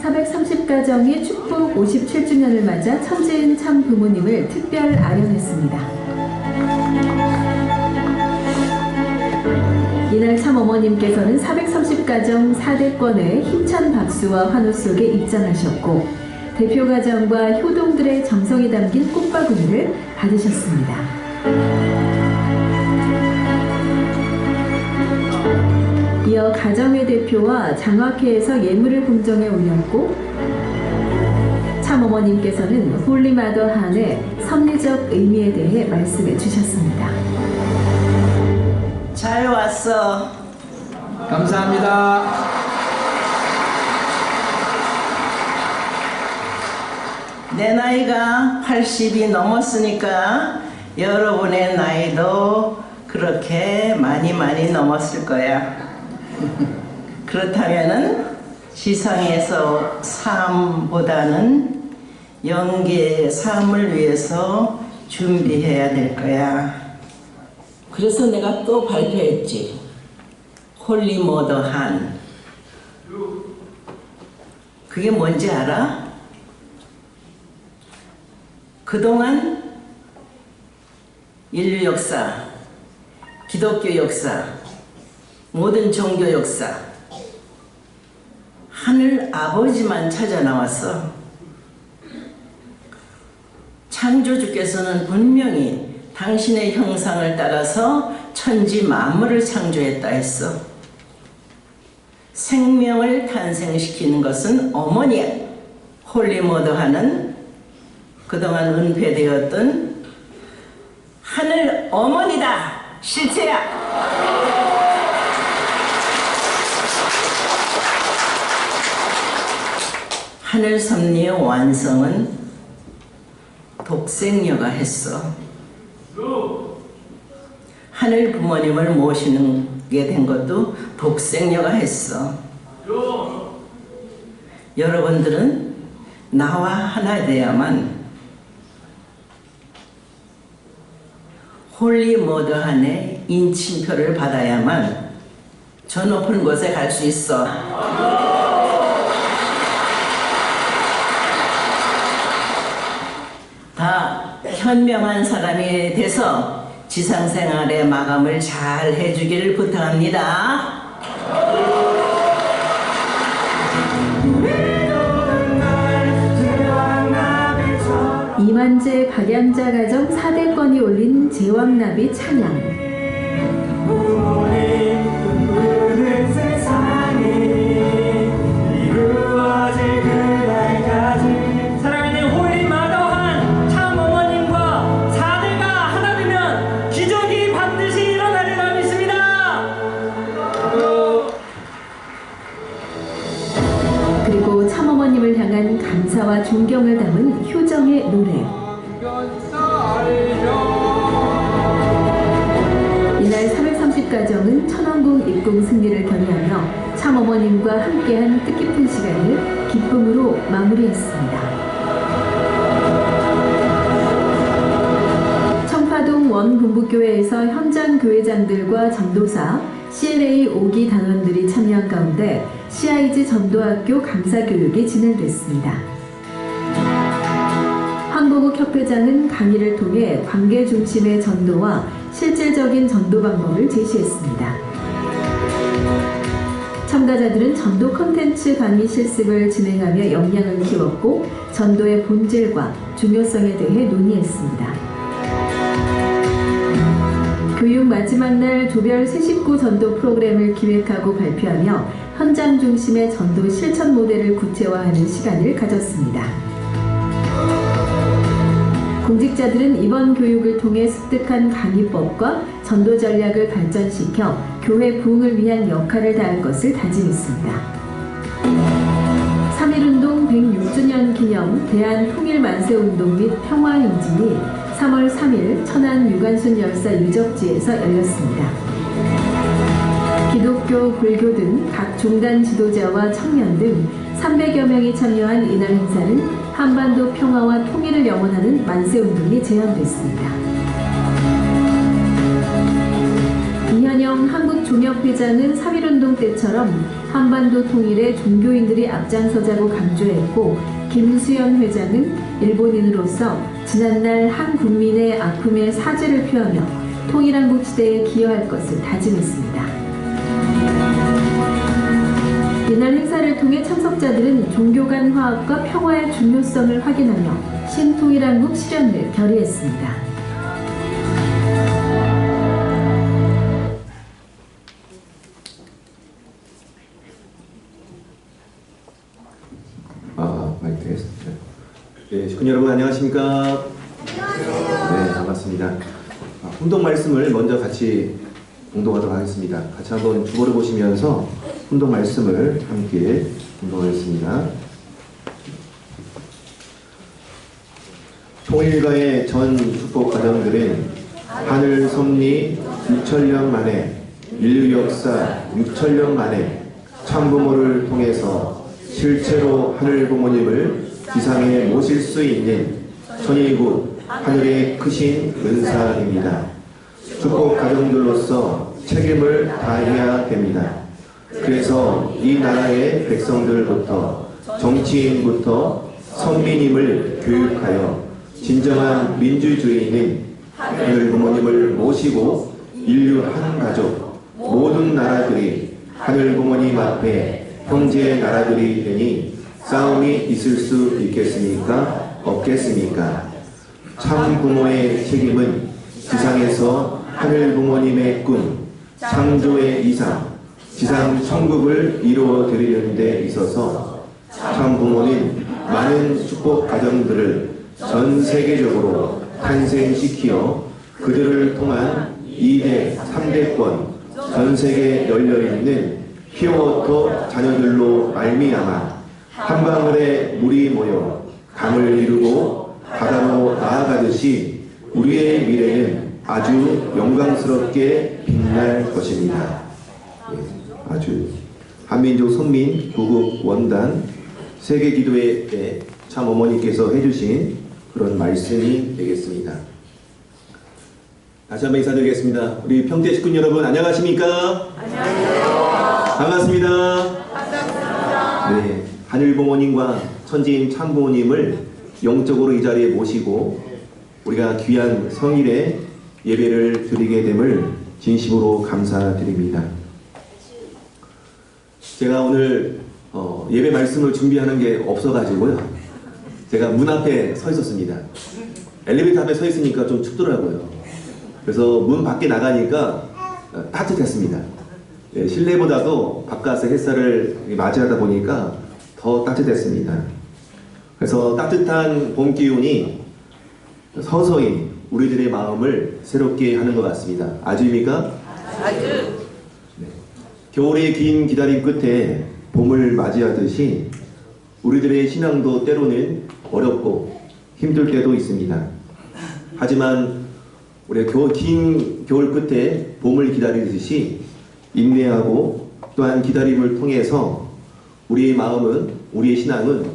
430가정이 축복 57주년을 맞아 천지은 참 부모님을 특별 아련했습니다. 이날 참 어머님께서는 430가정 4대권의 힘찬 박수와 환호 속에 입장하셨고 대표 가정과 효동들의 정성이 담긴 꽃바구니를 받으셨습니다. 이어 가정의 대표와 장학회에서 예물을 궁정에 올렸고 참 어머님께서는 홀리마더 한의 섭리적 의미에 대해 말씀해 주셨습니다. 잘 왔어. 감사합니다. 내 나이가 80이 넘었으니까 여러분의 나이도 그렇게 많이 넘었을 거야. 그렇다면은 지상에서 삶보다는 영계의 삶을 위해서 준비해야 될 거야. 그래서 내가 또 발표했지. 홀리모더 한. 그게 뭔지 알아? 그동안 인류 역사, 기독교 역사, 모든 종교 역사, 하늘 아버지만 찾아 나왔어. 창조주께서는 분명히 당신의 형상을 따라서 천지 만물을 창조했다 했어. 생명을 탄생시키는 것은 어머니야. 홀리모더하는 그동안 은폐되었던 하늘 어머니다. 실체야. 하늘 섭리의 완성은 독생녀가 했어. 하늘 부모님을 모시게 된 것도 독생녀가 했어. 여러분들은 나와 하나 돼야만 홀리모더한의 인침표를 받아야만 저 높은 곳에 갈 수 있어. 다 현명한 사람이 돼서 지상생활의 마감을 잘 해주기를 부탁합니다. 이만재 박양자 가정 4대권이 올린 제왕나비 찬양. 그리고 참어머님을 향한 감사와 존경을 담은 효정의 노래. 이날 430가정은 천왕궁 입궁 승리를 견인하며 참어머님과 함께한 뜻깊은 시간을 기쁨으로 마무리했습니다. 청파동 원분부교회에서 현장 교회장들과 전도사, CLA 5기 단원들이 참여한 가운데 CIG 전도학교 강사교육이 진행됐습니다. 황보국 협회장은 강의를 통해 관계 중심의 전도와 실질적인 전도 방법을 제시했습니다. 참가자들은 전도 콘텐츠 강의 실습을 진행하며 역량을 키웠고 전도의 본질과 중요성에 대해 논의했습니다. 교육 마지막 날 조별 새 식구 전도 프로그램을 기획하고 발표하며 현장 중심의 전도 실천 모델을 구체화하는 시간을 가졌습니다. 공직자들은 이번 교육을 통해 습득한 강의법과 전도 전략을 발전시켜 교회 부흥을 위한 역할을 다할 것을 다짐했습니다. 3.1운동 106주년 기념 대한통일만세운동 및 평화행진이 3월 3일 천안 유관순 열사 유적지에서 열렸습니다. 기독교, 불교 등 각 종단 지도자와 청년 등 300여 명이 참여한 이날 행사는 한반도 평화와 통일을 염원하는 만세운동이 제안됐습니다. 이현영 한국 한종혁 회장은 3.1운동 때처럼 한반도 통일에 종교인들이 앞장서자고 강조했고, 김수현 회장은 일본인으로서 지난날 한 국민의 아픔에 사죄를 표하며 통일한국 시대에 기여할 것을 다짐했습니다. 이날 행사를 통해 참석자들은 종교 간 화합과 평화의 중요성을 확인하며 신통일한국 실현을 결의했습니다. 마이크 테스트. 네, 식구 여러분 안녕하십니까? 네, 반갑습니다. 훈독 말씀을 먼저 같이 공동하도록 하겠습니다. 같이 한번 주보를 보시면서 훈독 말씀을 함께 공동하겠습니다. 통일가의 전 축복 과정들은 하늘 섭리 6천년 만에, 인류 역사 6천년 만에 참부모를 통해서 실제로 하늘 부모님을 지상에 모실 수 있는 천일국 하늘의 크신 은사입니다. 축복 가정들로서 책임을 다해야 됩니다. 그래서 이 나라의 백성들부터 정치인부터 선민임을 교육하여 진정한 민주주의는 하늘 부모님을 모시고 인류 한 가족 모든 나라들이 하늘 부모님 앞에 형제 나라들이 되니 싸움이 있을 수 있겠습니까? 없겠습니까? 참 부모의 책임은 지상에서 하늘 부모님의 꿈, 창조의 이상, 지상 천국을 이루어 드리는 데 있어서 참 부모는 많은 축복 가정들을 전 세계적으로 탄생시키어 그들을 통한 2대, 3대권 전 세계에 열려있는 피어워터 자녀들로 말미암아 한 방울의 물이 모여 강을 이루고 바다로 나아가듯이 우리의 미래는 아주 영광스럽게 빛날 것입니다. 아주 한민족 선민 구국 원단 세계기도회 참 어머니께서 해주신 그런 말씀이 되겠습니다. 다시 한번 인사드리겠습니다. 우리 평택 식구 여러분 안녕하십니까? 안녕하세요. 반갑습니다. 반갑습니다. 네, 하늘 부모님과 천지인 참 부모님을 영적으로 이 자리에 모시고 우리가 귀한 성일의 예배를 드리게 됨을 진심으로 감사드립니다. 제가 오늘 예배 말씀을 준비하는 게 없어가지고요. 제가 문 앞에 서 있었습니다. 엘리베이터 앞에 서 있으니까 좀 춥더라고요. 그래서 문 밖에 나가니까 따뜻했습니다. 네, 실내보다도 바깥의 햇살을 맞이하다 보니까 더 따뜻했습니다. 그래서 따뜻한 봄 기운이 서서히 우리들의 마음을 새롭게 하는 것 같습니다. 아주입니까? 아주. 네. 겨울의 긴 기다림 끝에 봄을 맞이하듯이 우리들의 신앙도 때로는 어렵고 힘들 때도 있습니다. 하지만 우리가 긴 겨울 끝에 봄을 기다리듯이 인내하고 또한 기다림을 통해서 우리의 마음은, 우리의 신앙은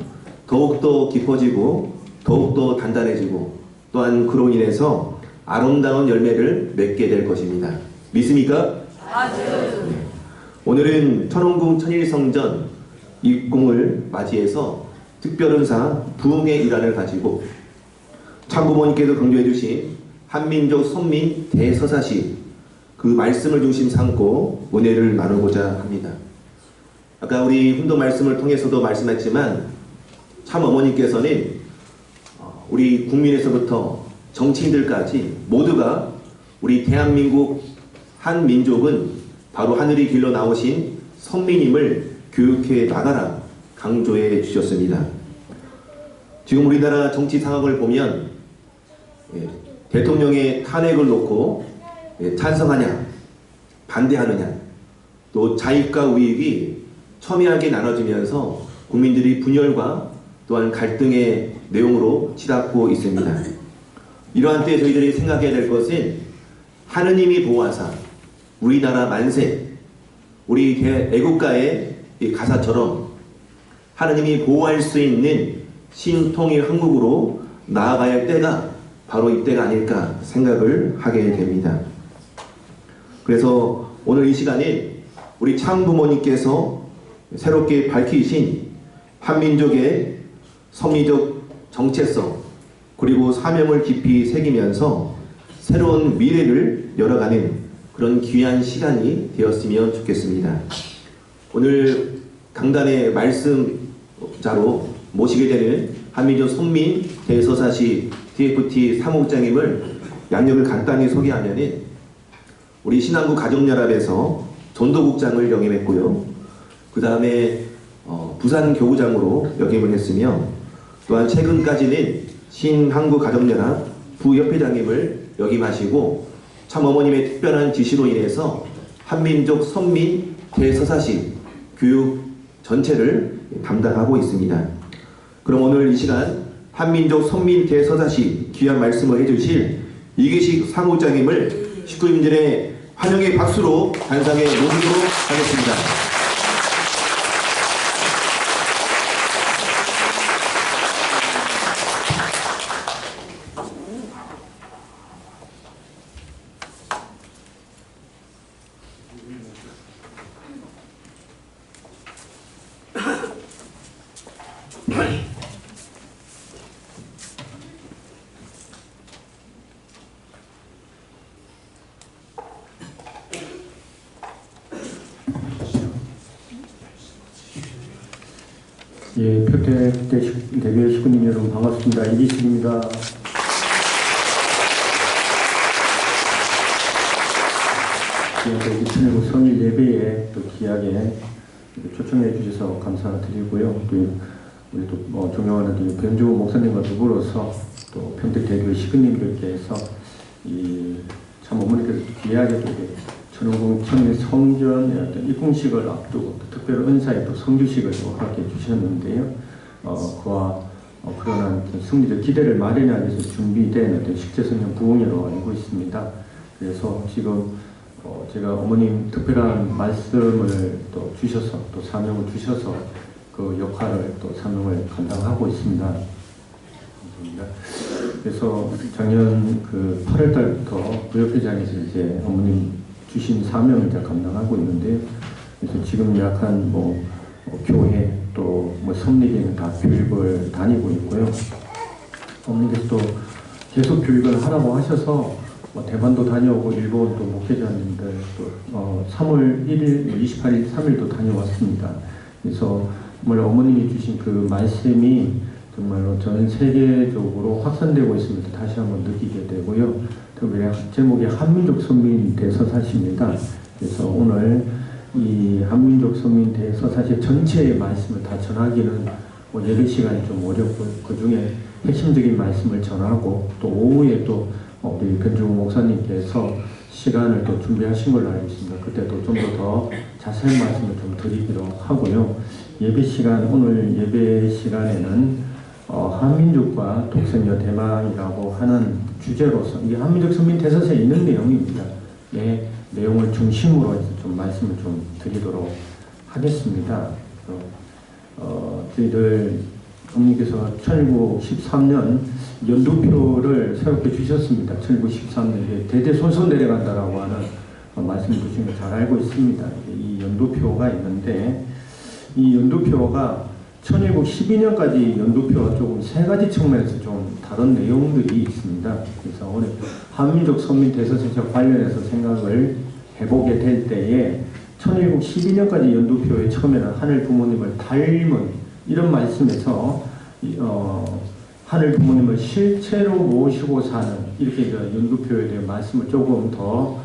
더욱더 깊어지고 더욱더 단단해지고 또한 그로 인해서 아름다운 열매를 맺게 될 것입니다. 믿습니까? 네. 오늘은 천원궁 천일성전 입궁을 맞이해서 특별은사 부흥의 일환을 가지고 참부모님께서 강조해 주신 한민족 선민 대서사시 그 말씀을 중심 삼고 은혜를 나누고자 합니다. 아까 우리 훈독 말씀을 통해서도 말씀했지만 참 어머니께서는 우리 국민에서부터 정치인들까지 모두가 우리 대한민국 한 민족은 바로 하늘이 길러 나오신 선민임을 교육해 나가라 강조해 주셨습니다. 지금 우리나라 정치 상황을 보면 대통령의 탄핵을 놓고 찬성하냐 반대하느냐 또 자익과 우익이 첨예하게 나눠지면서 국민들이 분열과 또한 갈등의 내용으로 치닫고 있습니다. 이러한 때에 저희들이 생각해야 될 것은 하느님이 보호하사 우리나라 만세 우리 애국가의 가사처럼 하느님이 보호할 수 있는 신통일 한국으로 나아가야 할 때가 바로 이때가 아닐까 생각을 하게 됩니다. 그래서 오늘 이 시간에 우리 참 부모님께서 새롭게 밝히신 한민족의 섭리적 정체성 그리고 사명을 깊이 새기면서 새로운 미래를 열어가는 그런 귀한 시간이 되었으면 좋겠습니다. 오늘 강단의 말씀자로 모시게 되는 한민족 손민 대서사시 DFT 사무국장님을 양력을 간단히 소개하면은 우리 신안구 가정연합에서 전도국장을 역임했고요. 그 다음에 부산 교구장으로 역임을 했으며 또한 최근까지는 신한구 가정연합 부협회장님을 역임하시고 참 어머님의 특별한 지시로 인해서 한민족 선민 대서사시 교육 전체를 담당하고 있습니다. 그럼 오늘 이 시간 한민족 선민 대서사시 귀한 말씀을 해주실 이기식 사무국장님을 식구님들의 환영의 박수로 단상에 모시도록 하겠습니다. 예, 평택 대교 식구님 여러분 반갑습니다. 이기식입니다. 예, 천일국 성일 예배에 또 귀하게 초청해 주셔서 감사드리고요. 또 우리 또 존경하는 또 변주호 목사님과 더불어서 또 평택 대교 식구님들께서 이 참 어머니께서 귀하게 또 천호궁 천일 성전의 어떤 입궁식을 앞두고 특별 은사의 또 성주식을 또 허락해 주셨는데요. 그와 그러한 승리적 기대를 마련하기 위해서 준비된 어떤 식재성령 부흥회로 알고 있습니다. 그래서 지금 제가 어머님 특별한 말씀을 또 주셔서 또 사명을 주셔서 그 역할을 또 사명을 감당하고 있습니다. 감사합니다. 그래서 작년 그 8월달부터 부협회장에서 이제 어머님 주신 사명을 이제 감당하고 있는데, 그래서 지금 약한 교회 또 섭리계는 다 교육을 다니고 있고요. 어머니께서 또 계속 교육을 하라고 하셔서 대만도 다녀오고 일본 또 목회자님들 또 3월 1일, 28일, 3일도 다녀왔습니다. 그래서 정말 어머님이 주신 그 말씀이 정말로 전 세계적으로 확산되고 있음을 다시 한번 느끼게 되고요. 특별히 제목이 한민족 선민 대서사시입니다. 그래서 오늘 이 한민족 선민 대서사시 전체의 말씀을 다 전하기는 예배 시간이 좀 어렵고 그 중에 핵심적인 말씀을 전하고 또 오후에 또 우리 변주호 목사님께서 시간을 또 준비하신 걸로 알고 있습니다. 그때도 좀 더 자세한 말씀을 좀 드리기로 하고요. 예배 시간, 오늘 예배 시간에는 한민족과 독생여 대망이라고 하는 주제로서 이 한민족 선민 대서사에 있는 내용입니다. 네, 내용을 중심으로 해서 좀 말씀을 좀 드리도록 하겠습니다. 저희들 어머니께서 1913년 연도표를 새롭게 주셨습니다. 1913년에 대대손손 내려간다라고 하는 말씀 주신 거 잘 알고 있습니다. 이 연도표가 있는데 이 연도표가 1912년까지 연도표와 조금 세 가지 측면에서 좀 다른 내용들이 있습니다. 그래서 오늘 한민족 선민 대서사시와 관련해서 생각을 해보게 될 때에 1912년까지 연도표에 처음에는 하늘 부모님을 닮은 이런 말씀에서 하늘 부모님을 실체로 모시고 사는 이렇게 연도표에 대한 말씀을 조금 더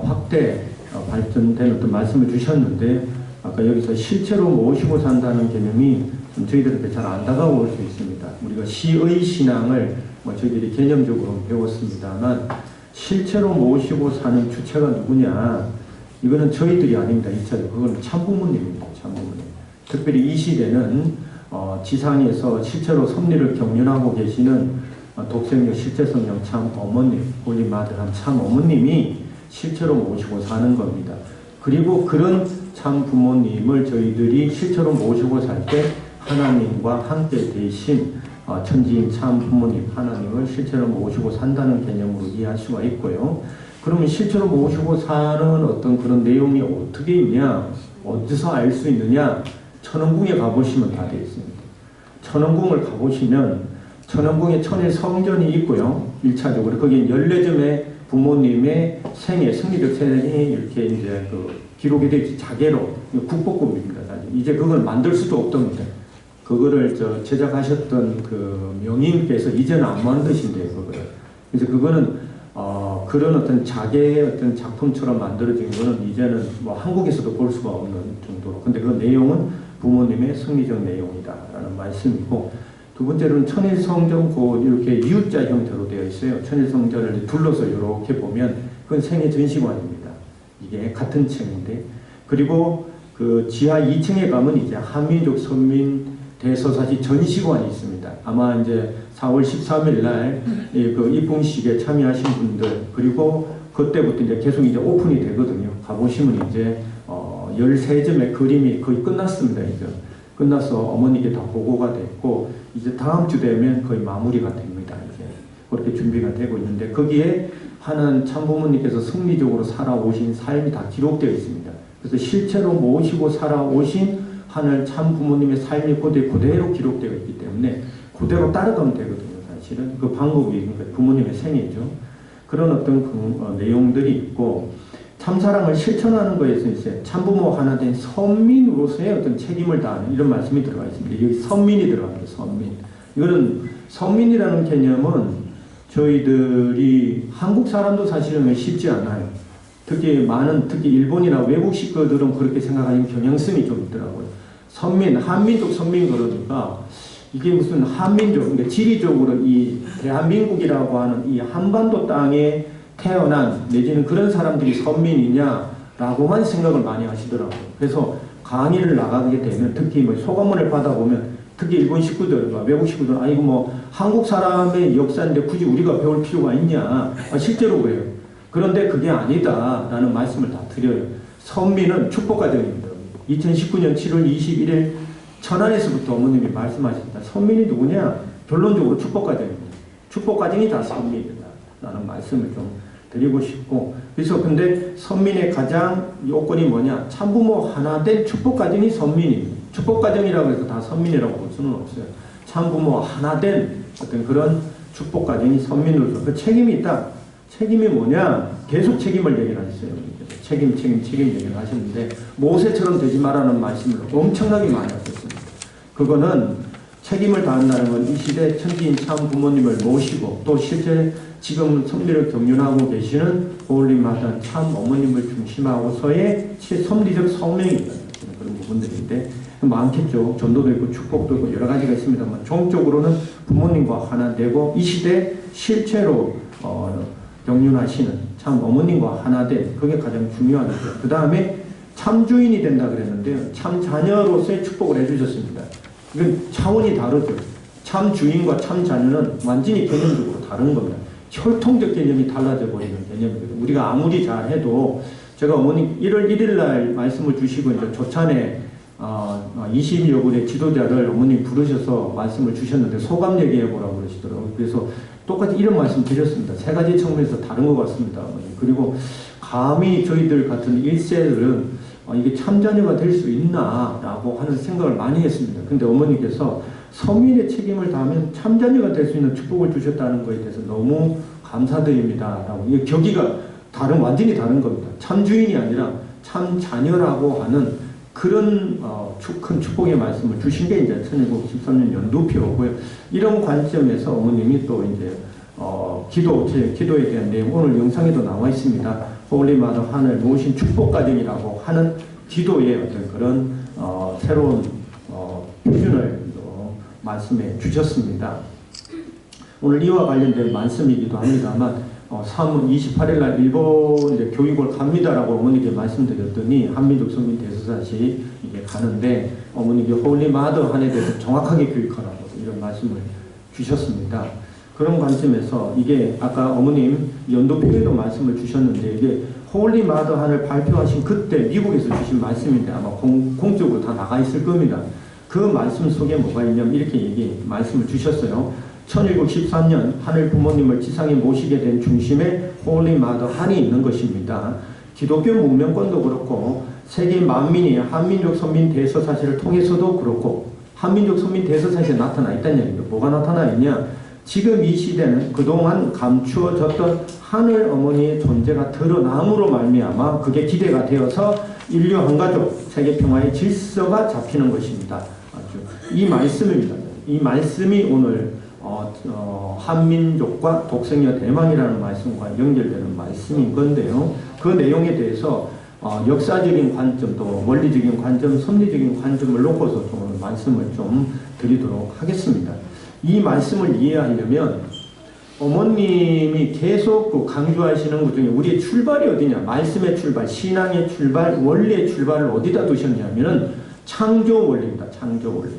확대 발전된 어떤 말씀을 주셨는데 아까 여기서 실체로 모시고 산다는 개념이 좀 저희들한테 잘 안 다가올 수 있습니다. 우리가 시의 신앙을 저희들이 개념적으로 배웠습니다만 실체로 모시고 사는 주체가 누구냐? 이거는 저희들이 아닙니다. 2차적 그거는 참부모님입니다. 참부모님. 특별히 이 시대는 지상에서 실제로 섭리를 경륜하고 계시는 독생녀 실제성령 참 어머님, 홀리 마들한 참 어머님이 실제로 모시고 사는 겁니다. 그리고 그런 참 부모님을 저희들이 실제로 모시고 살 때 하나님과 함께 되신 천지인 참 부모님 하나님을 실제로 모시고 산다는 개념으로 이해할 수가 있고요. 그러면 실제로 모시고 사는 어떤 그런 내용이 어떻게 있냐, 어디서 알 수 있느냐, 천원궁에 가보시면 다 되어 있습니다. 천원궁을 가보시면 천원궁에 천일 성전이 있고요. 1차적으로 거기에 14점의 부모님의 생애, 승리적 생애 이렇게 이제 그 기록이 되어 있지, 자개로 국보급입니다. 이제 그걸 만들 수도 없답니다. 그거를 제작하셨던 그 명인께서 이제는 안 만드신대요, 그거를. 그래서 그거는 그런 어떤 자개의 어떤 작품처럼 만들어진 거는 이제는 뭐 한국에서도 볼 수가 없는 정도로. 근데 그 내용은 부모님의 승리적 내용이다라는 말씀이고, 두 번째로는 천일성전 이렇게 U자 형태로 되어 있어요. 천일성전을 둘러서 이렇게 보면 그건 생애 전시관입니다. 이게 같은 층인데, 그리고 그 지하 2층에 가면 이제 한민족 선민 대서사시 전시관이 있습니다. 아마 이제 4월 13일 날 그 입봉식에 참여하신 분들, 그리고 그때부터 이제 계속 이제 오픈이 되거든요. 가보시면 이제 13점의 그림이 거의 끝났습니다. 이제 끝나서 어머니께 다 보고가 됐고, 이제 다음 주 되면 거의 마무리가 됩니다. 이제 그렇게 준비가 되고 있는데, 거기에 하는 참부모님께서 승리적으로 살아오신 삶이 다 기록되어 있습니다. 그래서 실제로 모시고 살아오신 하늘 참부모님의 삶이 그대로 기록되어 있기 때문에 그대로 따라가면 되거든요. 사실은 그 방법이 그러니까 부모님의 생애죠. 그런 어떤 내용들이 있고, 참사랑을 실천하는 것에서 이제 참부모 하나 된 선민으로서의 어떤 책임을 다하는 이런 말씀이 들어가 있습니다. 여기 선민이 들어갑니다. 선민. 이거는 선민이라는 개념은 저희들이 한국 사람도 사실은 쉽지 않아요. 특히 일본이나 외국 식구들은 그렇게 생각하는 경향성이 좀 있더라고요. 선민, 한민족 선민 그러니까 이게 무슨 한민족, 그러니까 지리적으로 이 대한민국이라고 하는 이 한반도 땅에 태어난 내지는 그런 사람들이 선민이냐라고만 생각을 많이 하시더라고요. 그래서 강의를 나가게 되면 특히 뭐 소감문을 받아보면 특히 일본 식구들과 외국 식구들은 아이고 뭐 한국 사람의 역사인데 굳이 우리가 배울 필요가 있냐. 실제로 그래요. 그런데 그게 아니다라는 말씀을 다 드려요. 선민은 축복과정입니다. 2019년 7월 21일 천안에서부터 어머님이 말씀하셨다. 선민이 누구냐? 결론적으로 축복과정입니다. 축복과정이 다 선민이다라는 말씀을 좀 드리고 싶고, 그래서 근데 선민의 가장 요건이 뭐냐? 참부모 하나 된 축복과정이 선민입니다. 축복과정이라고 해서 다 선민이라고 볼 수는 없어요. 참부모 하나 된 어떤 그런 축복과정이 선민으로서 그 책임이 있다. 책임이 뭐냐? 계속 책임을 얘기를 하셨어요. 책임 얘기를 하셨는데, 모세처럼 되지 말라는 말씀을 엄청나게 많이 하셨습니다. 그거는 책임을 다한다는 건 이 시대 천지인 참 부모님을 모시고, 또 실제 지금 선비를 경륜하고 계시는 호울림마다 참 어머님을 중심하고서의 섭리적 성명이다. 그런 부분들인데, 많겠죠. 전도도 있고 축복도 있고 여러 가지가 있습니다만, 종적으로는 부모님과 하나 되고, 이 시대 실제로 경륜하시는 참 어머님과 하나 된, 그게 가장 중요한 거죠. 그 다음에 참 주인이 된다 그랬는데요. 참 자녀로서의 축복을 해주셨습니다. 이건 차원이 다르죠. 참 주인과 참 자녀는 완전히 개념적으로 다른 겁니다. 혈통적 개념이 달라져 버리는 개념이거든요. 우리가 아무리 잘해도, 제가 어머니 1월 1일 날 말씀을 주시고 이제 조찬에 20여 분의 지도자를 어머님 부르셔서 말씀을 주셨는데 소감 얘기해 보라고 그러시더라고요. 그래서 똑같이 이런 말씀 드렸습니다. 세 가지 측면에서 다른 것 같습니다. 어머니. 그리고 감히 저희들 같은 1세들은 이게 참자녀가 될 수 있나 라고 하는 생각을 많이 했습니다. 근데 어머니께서 서민의 책임을 다하면 참자녀가 될 수 있는 축복을 주셨다는 것에 대해서 너무 감사드립니다 라고. 이게 격의가 완전히 다른 겁니다. 참주인이 아니라 참자녀라고 하는 그런 큰 축복의 말씀을 주신 게 이제 1913년 연두표고요. 이런 관점에서 어머님이 또 이제 기도에 대한 내용, 오늘 영상에도 나와 있습니다. 홀리 마더 하늘 모신 축복 과정이라고 하는 기도의 어떤 그런 새로운 표준을 말씀해 주셨습니다. 오늘 이와 관련된 말씀이기도 합니다만 3월 28일 날 일본 이제 교육을 갑니다라고 어머니께 말씀드렸더니 한민족 선민 대서사시 이게 가는데 어머니께 홀리 마더 한에 대해서 정확하게 교육하라고 이런 말씀을 주셨습니다. 그런 관점에서 이게 아까 어머님 연도표에도 말씀을 주셨는데 이게 홀리 마더 한을 발표하신 그때 미국에서 주신 말씀인데 아마 공적으로 다 나가 있을 겁니다. 그 말씀 속에 뭐가 있냐면 이렇게 말씀을 주셨어요. 1713년 하늘 부모님을 지상에 모시게 된 중심에 홀리 마더 한이 있는 것입니다. 기독교 문명권도 그렇고 세계 만민이 한민족 선민 대서사시를 통해서도 그렇고 한민족 선민 대서사시에 나타나 있다는 얘기입니다. 뭐가 나타나 있냐? 지금 이 시대는 그동안 감추어졌던 하늘 어머니의 존재가 드러남으로 말미암아 그게 기대가 되어서 인류 한가족 세계 평화의 질서가 잡히는 것입니다. 아주 이 말씀입니다. 이 말씀이 오늘 한민족과 독생녀 대망이라는 말씀과 연결되는 말씀인 건데요. 그 내용에 대해서 역사적인 관점 또 원리적인 관점, 섭리적인 관점을 놓고서 좀 오늘 말씀을 좀 드리도록 하겠습니다. 이 말씀을 이해하려면 어머님이 계속 그 강조하시는 것 중에 우리의 출발이 어디냐? 말씀의 출발, 신앙의 출발, 원리의 출발을 어디다 두셨냐면은 창조 원리입니다. 창조 원리.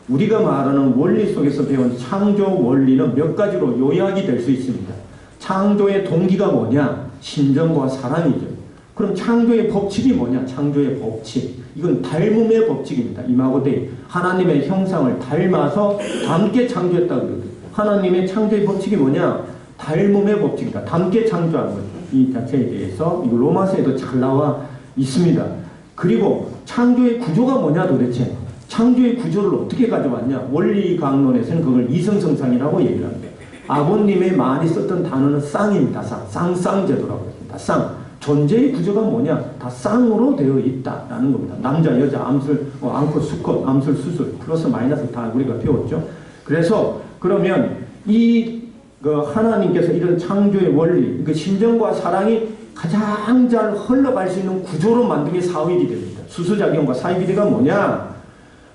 우리가 말하는 원리 속에서 배운 창조 원리는 몇 가지로 요약이 될 수 있습니다. 창조의 동기가 뭐냐? 신정과 사랑이죠. 그럼 창조의 법칙이 뭐냐? 창조의 법칙. 이건 닮음의 법칙입니다. 이마고데이. 하나님의 형상을 닮아서 닮게 창조했다고 그러거든요. 하나님의 창조의 법칙이 뭐냐? 닮음의 법칙이다. 닮게 창조한 거죠. 이 자체에 대해서 이거 로마서에도 잘 나와 있습니다. 그리고 창조의 구조가 뭐냐 도대체? 창조의 구조를 어떻게 가져왔냐? 원리 강론에서는 그걸 이성성상이라고 얘기를 합니다. 아버님의 많이 썼던 단어는 쌍입니다. 쌍쌍제도라고 합니다. 쌍. 존재의 구조가 뭐냐? 다 쌍으로 되어 있다라는 겁니다. 남자, 여자, 암술, 암컷, 수컷, 암술, 수술, 플러스 마이너스 다 우리가 배웠죠. 그래서 그러면 하나님께서 이런 창조의 원리, 그 신정과 사랑이 가장 잘 흘러갈 수 있는 구조로 만든 게 사후일이됩니다. 수수작용과 사후일이가 뭐냐?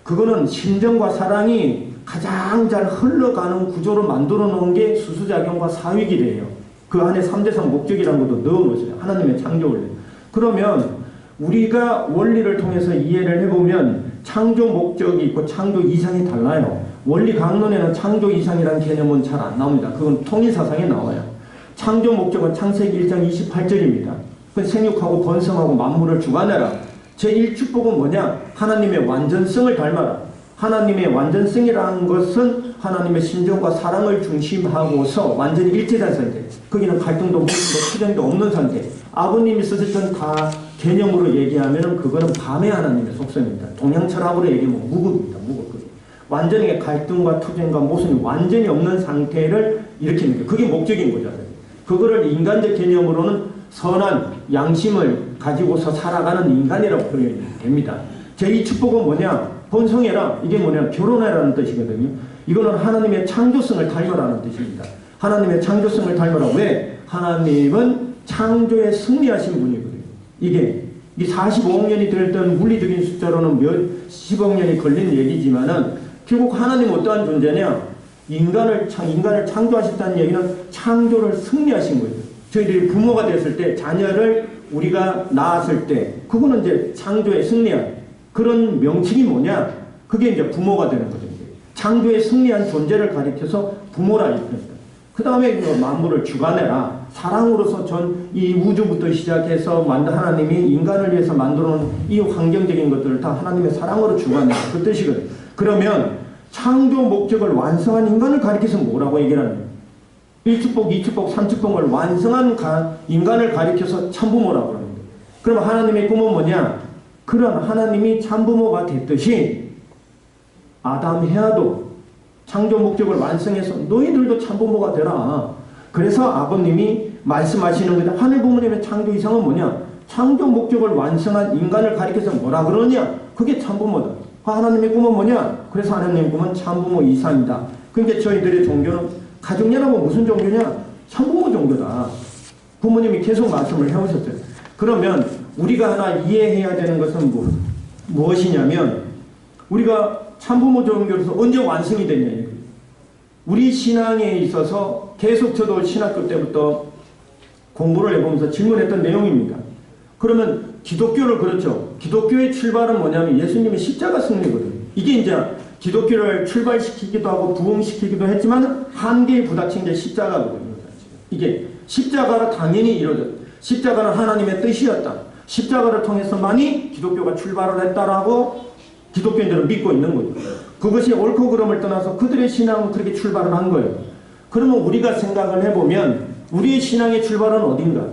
그거는 신정과 사랑이 가장 잘 흘러가는 구조로 만들어 놓은 게 수수작용과 사후일이에요. 그 안에 3대상 목적이라는 것도 넣어놓으세요. 하나님의 창조 원리. 그러면 우리가 원리를 통해서 이해를 해보면 창조 목적이 있고 창조 이상이 달라요. 원리 강론에는 창조 이상이라는 개념은 잘 안 나옵니다. 그건 통일사상에 나와요. 창조 목적은 창세기 1장 28절입니다. 그 생육하고 번성하고 만물을 주관해라. 제1축복은 뭐냐? 하나님의 완전성을 닮아라. 하나님의 완전성이라는 것은 하나님의 신정과 사랑을 중심하고서 완전히 일체된 상태. 거기는 갈등도 모순도 투쟁도 없는 상태. 아버님이 쓰셨던 다 개념으로 얘기하면 그거는 밤의 하나님의 속성입니다. 동양철학으로 얘기하면 무급입니다. 무급. 완전히 갈등과 투쟁과 모순이 완전히 없는 상태를 일으키는 게 그게 목적인 거죠. 그거를 인간적 개념으로는 선한 양심을 가지고서 살아가는 인간이라고 표현이 됩니다. 제2 축복은 뭐냐? 번성해라. 이게 뭐냐? 결혼해라는 뜻이거든요. 이거는 하나님의 창조성을 닮으라는 뜻입니다. 하나님의 창조성을 닮으라. 왜? 하나님은 창조에 승리하신 분이거든요. 이게 45억 년이 들었던 물리적인 숫자로는 몇십억 년이 걸린 얘기지만은 결국 하나님은 어떠한 존재냐? 인간을 창조하셨다는 얘기는 창조를 승리하신 거예요. 저희들이 부모가 됐을 때 자녀를 우리가 낳았을 때 그거는 이제 창조에 승리한 그런 명칭이 뭐냐? 그게 이제 부모가 되는 거죠. 창조에 승리한 존재를 가리켜서 부모라 이겁니다. 그 다음에 만물을 주관해라. 사랑으로서 전 이 우주부터 시작해서 하나님이 인간을 위해서 만들어 놓은 이 환경적인 것들을 다 하나님의 사랑으로 주관해라. 그 뜻이거든요. 그러면 창조 목적을 완성한 인간을 가리켜서 뭐라고 얘기를 하느냐? 1축복, 2축복, 3축복을 완성한 인간을 가리켜서 참부모라고 합니다. 그럼 하나님의 꿈은 뭐냐? 그런 하나님이 참부모가 됐듯이 아담, 해아도 창조 목적을 완성해서 너희들도 참부모가 되라. 그래서 아버님이 말씀하시는 거다. 하늘 부모님의 창조 이상은 뭐냐? 창조 목적을 완성한 인간을 가리켜서 뭐라 그러냐? 그게 참부모다. 하나님의 꿈은 뭐냐? 그래서 하나님의 꿈은 참부모 이상이다. 그러니까 저희들의 종교는 가족연합은 무슨 종교냐? 참부모 종교다. 부모님이 계속 말씀을 해오셨어요. 그러면 우리가 하나 이해해야 되는 것은 무엇이냐면 우리가 참부모 종교로서 언제 완성이 됐냐. 우리 신앙에 있어서 계속 저도 신학교 때부터 공부를 해보면서 질문했던 내용입니다. 그러면 기독교를 그렇죠. 기독교의 출발은 뭐냐면 예수님의 십자가 승리거든요. 이게 이제 기독교를 출발시키기도 하고 부흥시키기도 했지만 한계에 부닥친 게 십자가거든요. 이게 십자가로 당연히 이루어졌다. 십자가는 하나님의 뜻이었다. 십자가를 통해서만이 기독교가 출발을 했다라고 기독교인들은 믿고 있는 거죠. 그것이 옳고 그름을 떠나서 그들의 신앙은 그렇게 출발을 한 거예요. 그러면 우리가 생각을 해보면 우리의 신앙의 출발은 어딘가?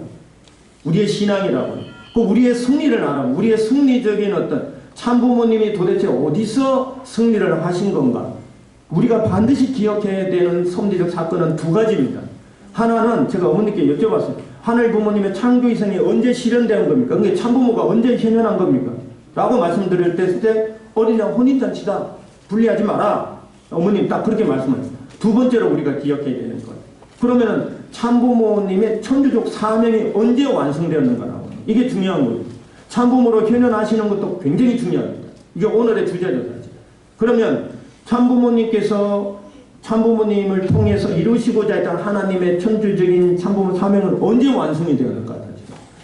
우리의 신앙이라고. 그 우리의 승리를 알아보면 우리의 승리적인 어떤 참부모님이 도대체 어디서 승리를 하신 건가? 우리가 반드시 기억해야 되는 섭리적 사건은 두 가지입니다. 하나는 제가 어머니께 여쭤봤어요. 하늘 부모님의 창조 이성이 언제 실현된 겁니까? 그게 참부모가 언제 현현한 겁니까? 라고 말씀드릴 때 어린이 혼인잔치다. 분리하지 마라. 어머님 딱 그렇게 말씀하셨어요. 두 번째로 우리가 기억해야 되는 것. 그러면은 참부모님의 천주족 사명이 언제 완성되었는가라고. 이게 중요한 거예요. 참부모로 현현하시는 것도 굉장히 중요합니다. 이게 오늘의 주제죠, 사실. 그러면 참부모님을 통해서 이루시고자 했던 하나님의 천주적인 참부모 사명은 언제 완성이 되었는가?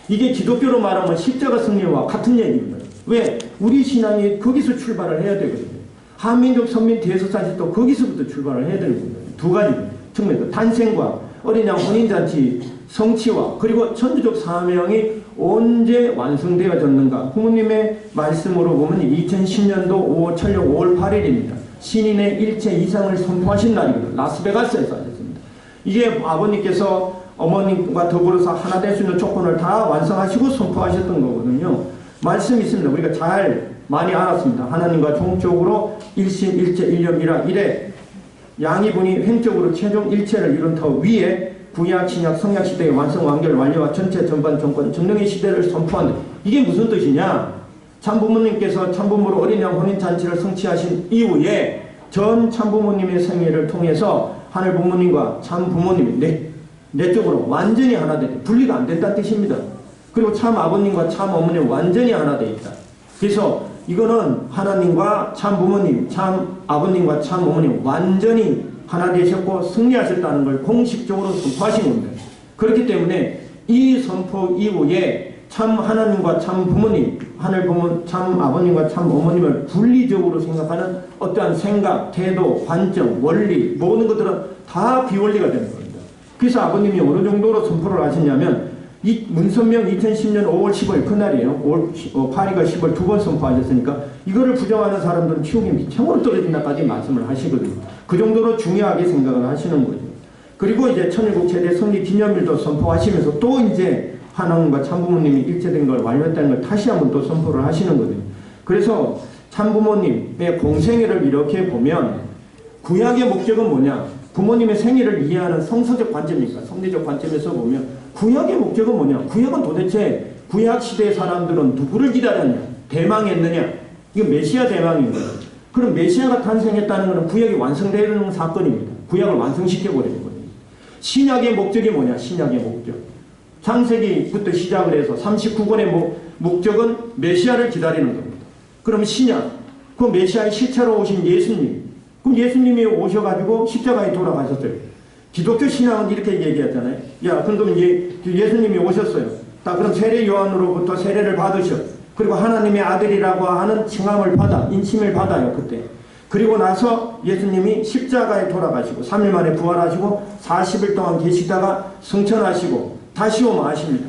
이게 기독교로 말하면 십자가 승리와 같은 얘기입니다. 왜? 우리 신앙이 거기서 출발을 해야 되거든요. 한민족 선민 대소사실도 거기서부터 출발을 해야 되는 겁니다. 두 가지 측면에서 탄생과 어린 양 혼인잔치 성취와 그리고 천주족 사명이 언제 완성되어졌는가? 부모님의 말씀으로 보면 2010년도 천력 5월 8일입니다. 신인의 일체 이상을 선포하신 날이거든요. 라스베가스에서 하셨습니다. 이게 아버님께서 어머님과 더불어서 하나 될 수 있는 조건을 다 완성하시고 선포하셨던 거거든요. 말씀이 있습니다. 우리가 잘 많이 알았습니다. 하나님과 종적으로 일심 일체 일념이라 이래 양이분이 횡적으로 최종 일체를 이룬 터 위에 구약, 신약, 성약 시대의 완성, 완결, 완료와 전체 전반 정권, 전능의 시대를 선포한다. 이게 무슨 뜻이냐? 참부모님께서 참부모로 어린 양 혼인잔치를 성취하신 이후에 전 참부모님의 생애를 통해서 하늘 부모님과 참부모님이 내적으로 완전히 하나 되다. 분리가 안 됐다는 뜻입니다. 그리고 참 아버님과 참 어머님 완전히 하나 되어 있다. 그래서 이거는 하나님과 참 부모님, 참 아버님과 참 어머님 완전히 하나 되셨고 승리하셨다는 걸 공식적으로 선포하신 겁니다. 그렇기 때문에 이 선포 이후에 참 하나님과 참 부모님, 하늘 부모, 참 아버님과 참 어머님을 분리적으로 생각하는 어떠한 생각, 태도, 관점, 원리 모든 것들은 다 비원리가 되는 겁니다. 그래서 아버님이 어느 정도로 선포를 하셨냐면 이 문선명 2010년 5월 15일 그날이에요. 파리가 10월 두 번 선포하셨으니까 이거를 부정하는 사람들은 치욕이 미천으로 떨어진다까지 말씀을 하시거든요. 그 정도로 중요하게 생각을 하시는 거죠. 그리고 이제 천일국 최대 성리 기념일도 선포하시면서 또 이제 하나님과 참부모님이 일체된 걸 완료했다는 걸 다시 한번 또 선포를 하시는 거거든요. 그래서 참부모님의 공생애를 이렇게 보면 구약의 목적은 뭐냐? 부모님의 생애를 이해하는 성서적 관점이니까 성리적 관점에서 보면 구약의 목적은 뭐냐? 구약은 도대체 구약 시대의 사람들은 누구를 기다렸냐? 대망했느냐? 이거 메시아 대망인 거예요. 그럼 메시아가 탄생했다는 것은 구약이 완성되는 사건입니다. 구약을 완성시켜버리는 거예요. 신약의 목적이 뭐냐? 신약의 목적. 창세기부터 시작을 해서 39권의 목적은 메시아를 기다리는 겁니다. 그럼 신약, 그 메시아의 실체로 오신 예수님. 그럼 예수님이 오셔가지고 십자가에 돌아가셨어요. 기독교 신앙은 이렇게 얘기하잖아요. 야, 그럼 예수님이 오셨어요. 그럼 세례 요한으로부터 세례를 받으셔. 그리고 하나님의 아들이라고 하는 칭함을 받아, 인침을 받아요, 그때. 그리고 나서 예수님이 십자가에 돌아가시고 3일 만에 부활하시고 40일 동안 계시다가 승천하시고 다시 오마 하십니다.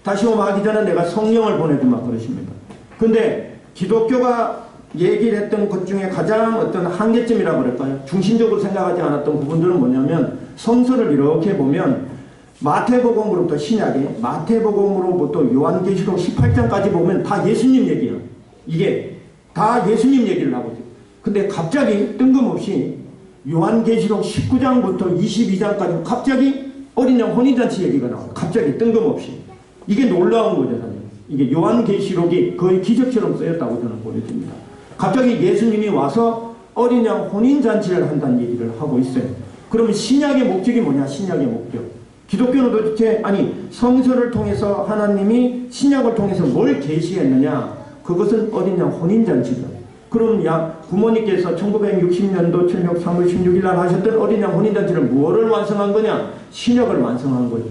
다시 오마 하기 전에 내가 성령을 보내주마 그러십니다. 근데 기독교가 얘기를 했던 것 중에 가장 어떤 한계점이라고 그럴까요? 중심적으로 생각하지 않았던 부분들은 뭐냐면 성서를 이렇게 보면 마태복음으로부터 신약에 마태복음으로부터 요한계시록 18장까지 보면 다 예수님 얘기예요. 이게 다 예수님 얘기를 하고 있어요. 근데 갑자기 뜬금없이 요한계시록 19장부터 22장까지 갑자기 어린 양 혼인잔치 얘기가 나와요. 갑자기 뜬금없이. 이게 놀라운 거죠, 사실. 이게 요한계시록이 거의 기적처럼 쓰였다고 저는 보여집니다. 갑자기 예수님이 와서 어린 양 혼인잔치를 한다는 얘기를 하고 있어요. 그러면 신약의 목적이 뭐냐? 신약의 목적. 기독교는 도대체 성서를 통해서 하나님이 신약을 통해서 뭘 계시했느냐? 그것은 어린 양 혼인잔치다. 그럼 부모님께서 1960년도 천력 3월 16일 날 하셨던 어린 양 혼인잔치를 무엇을 완성한 거냐? 신약을 완성한 거죠.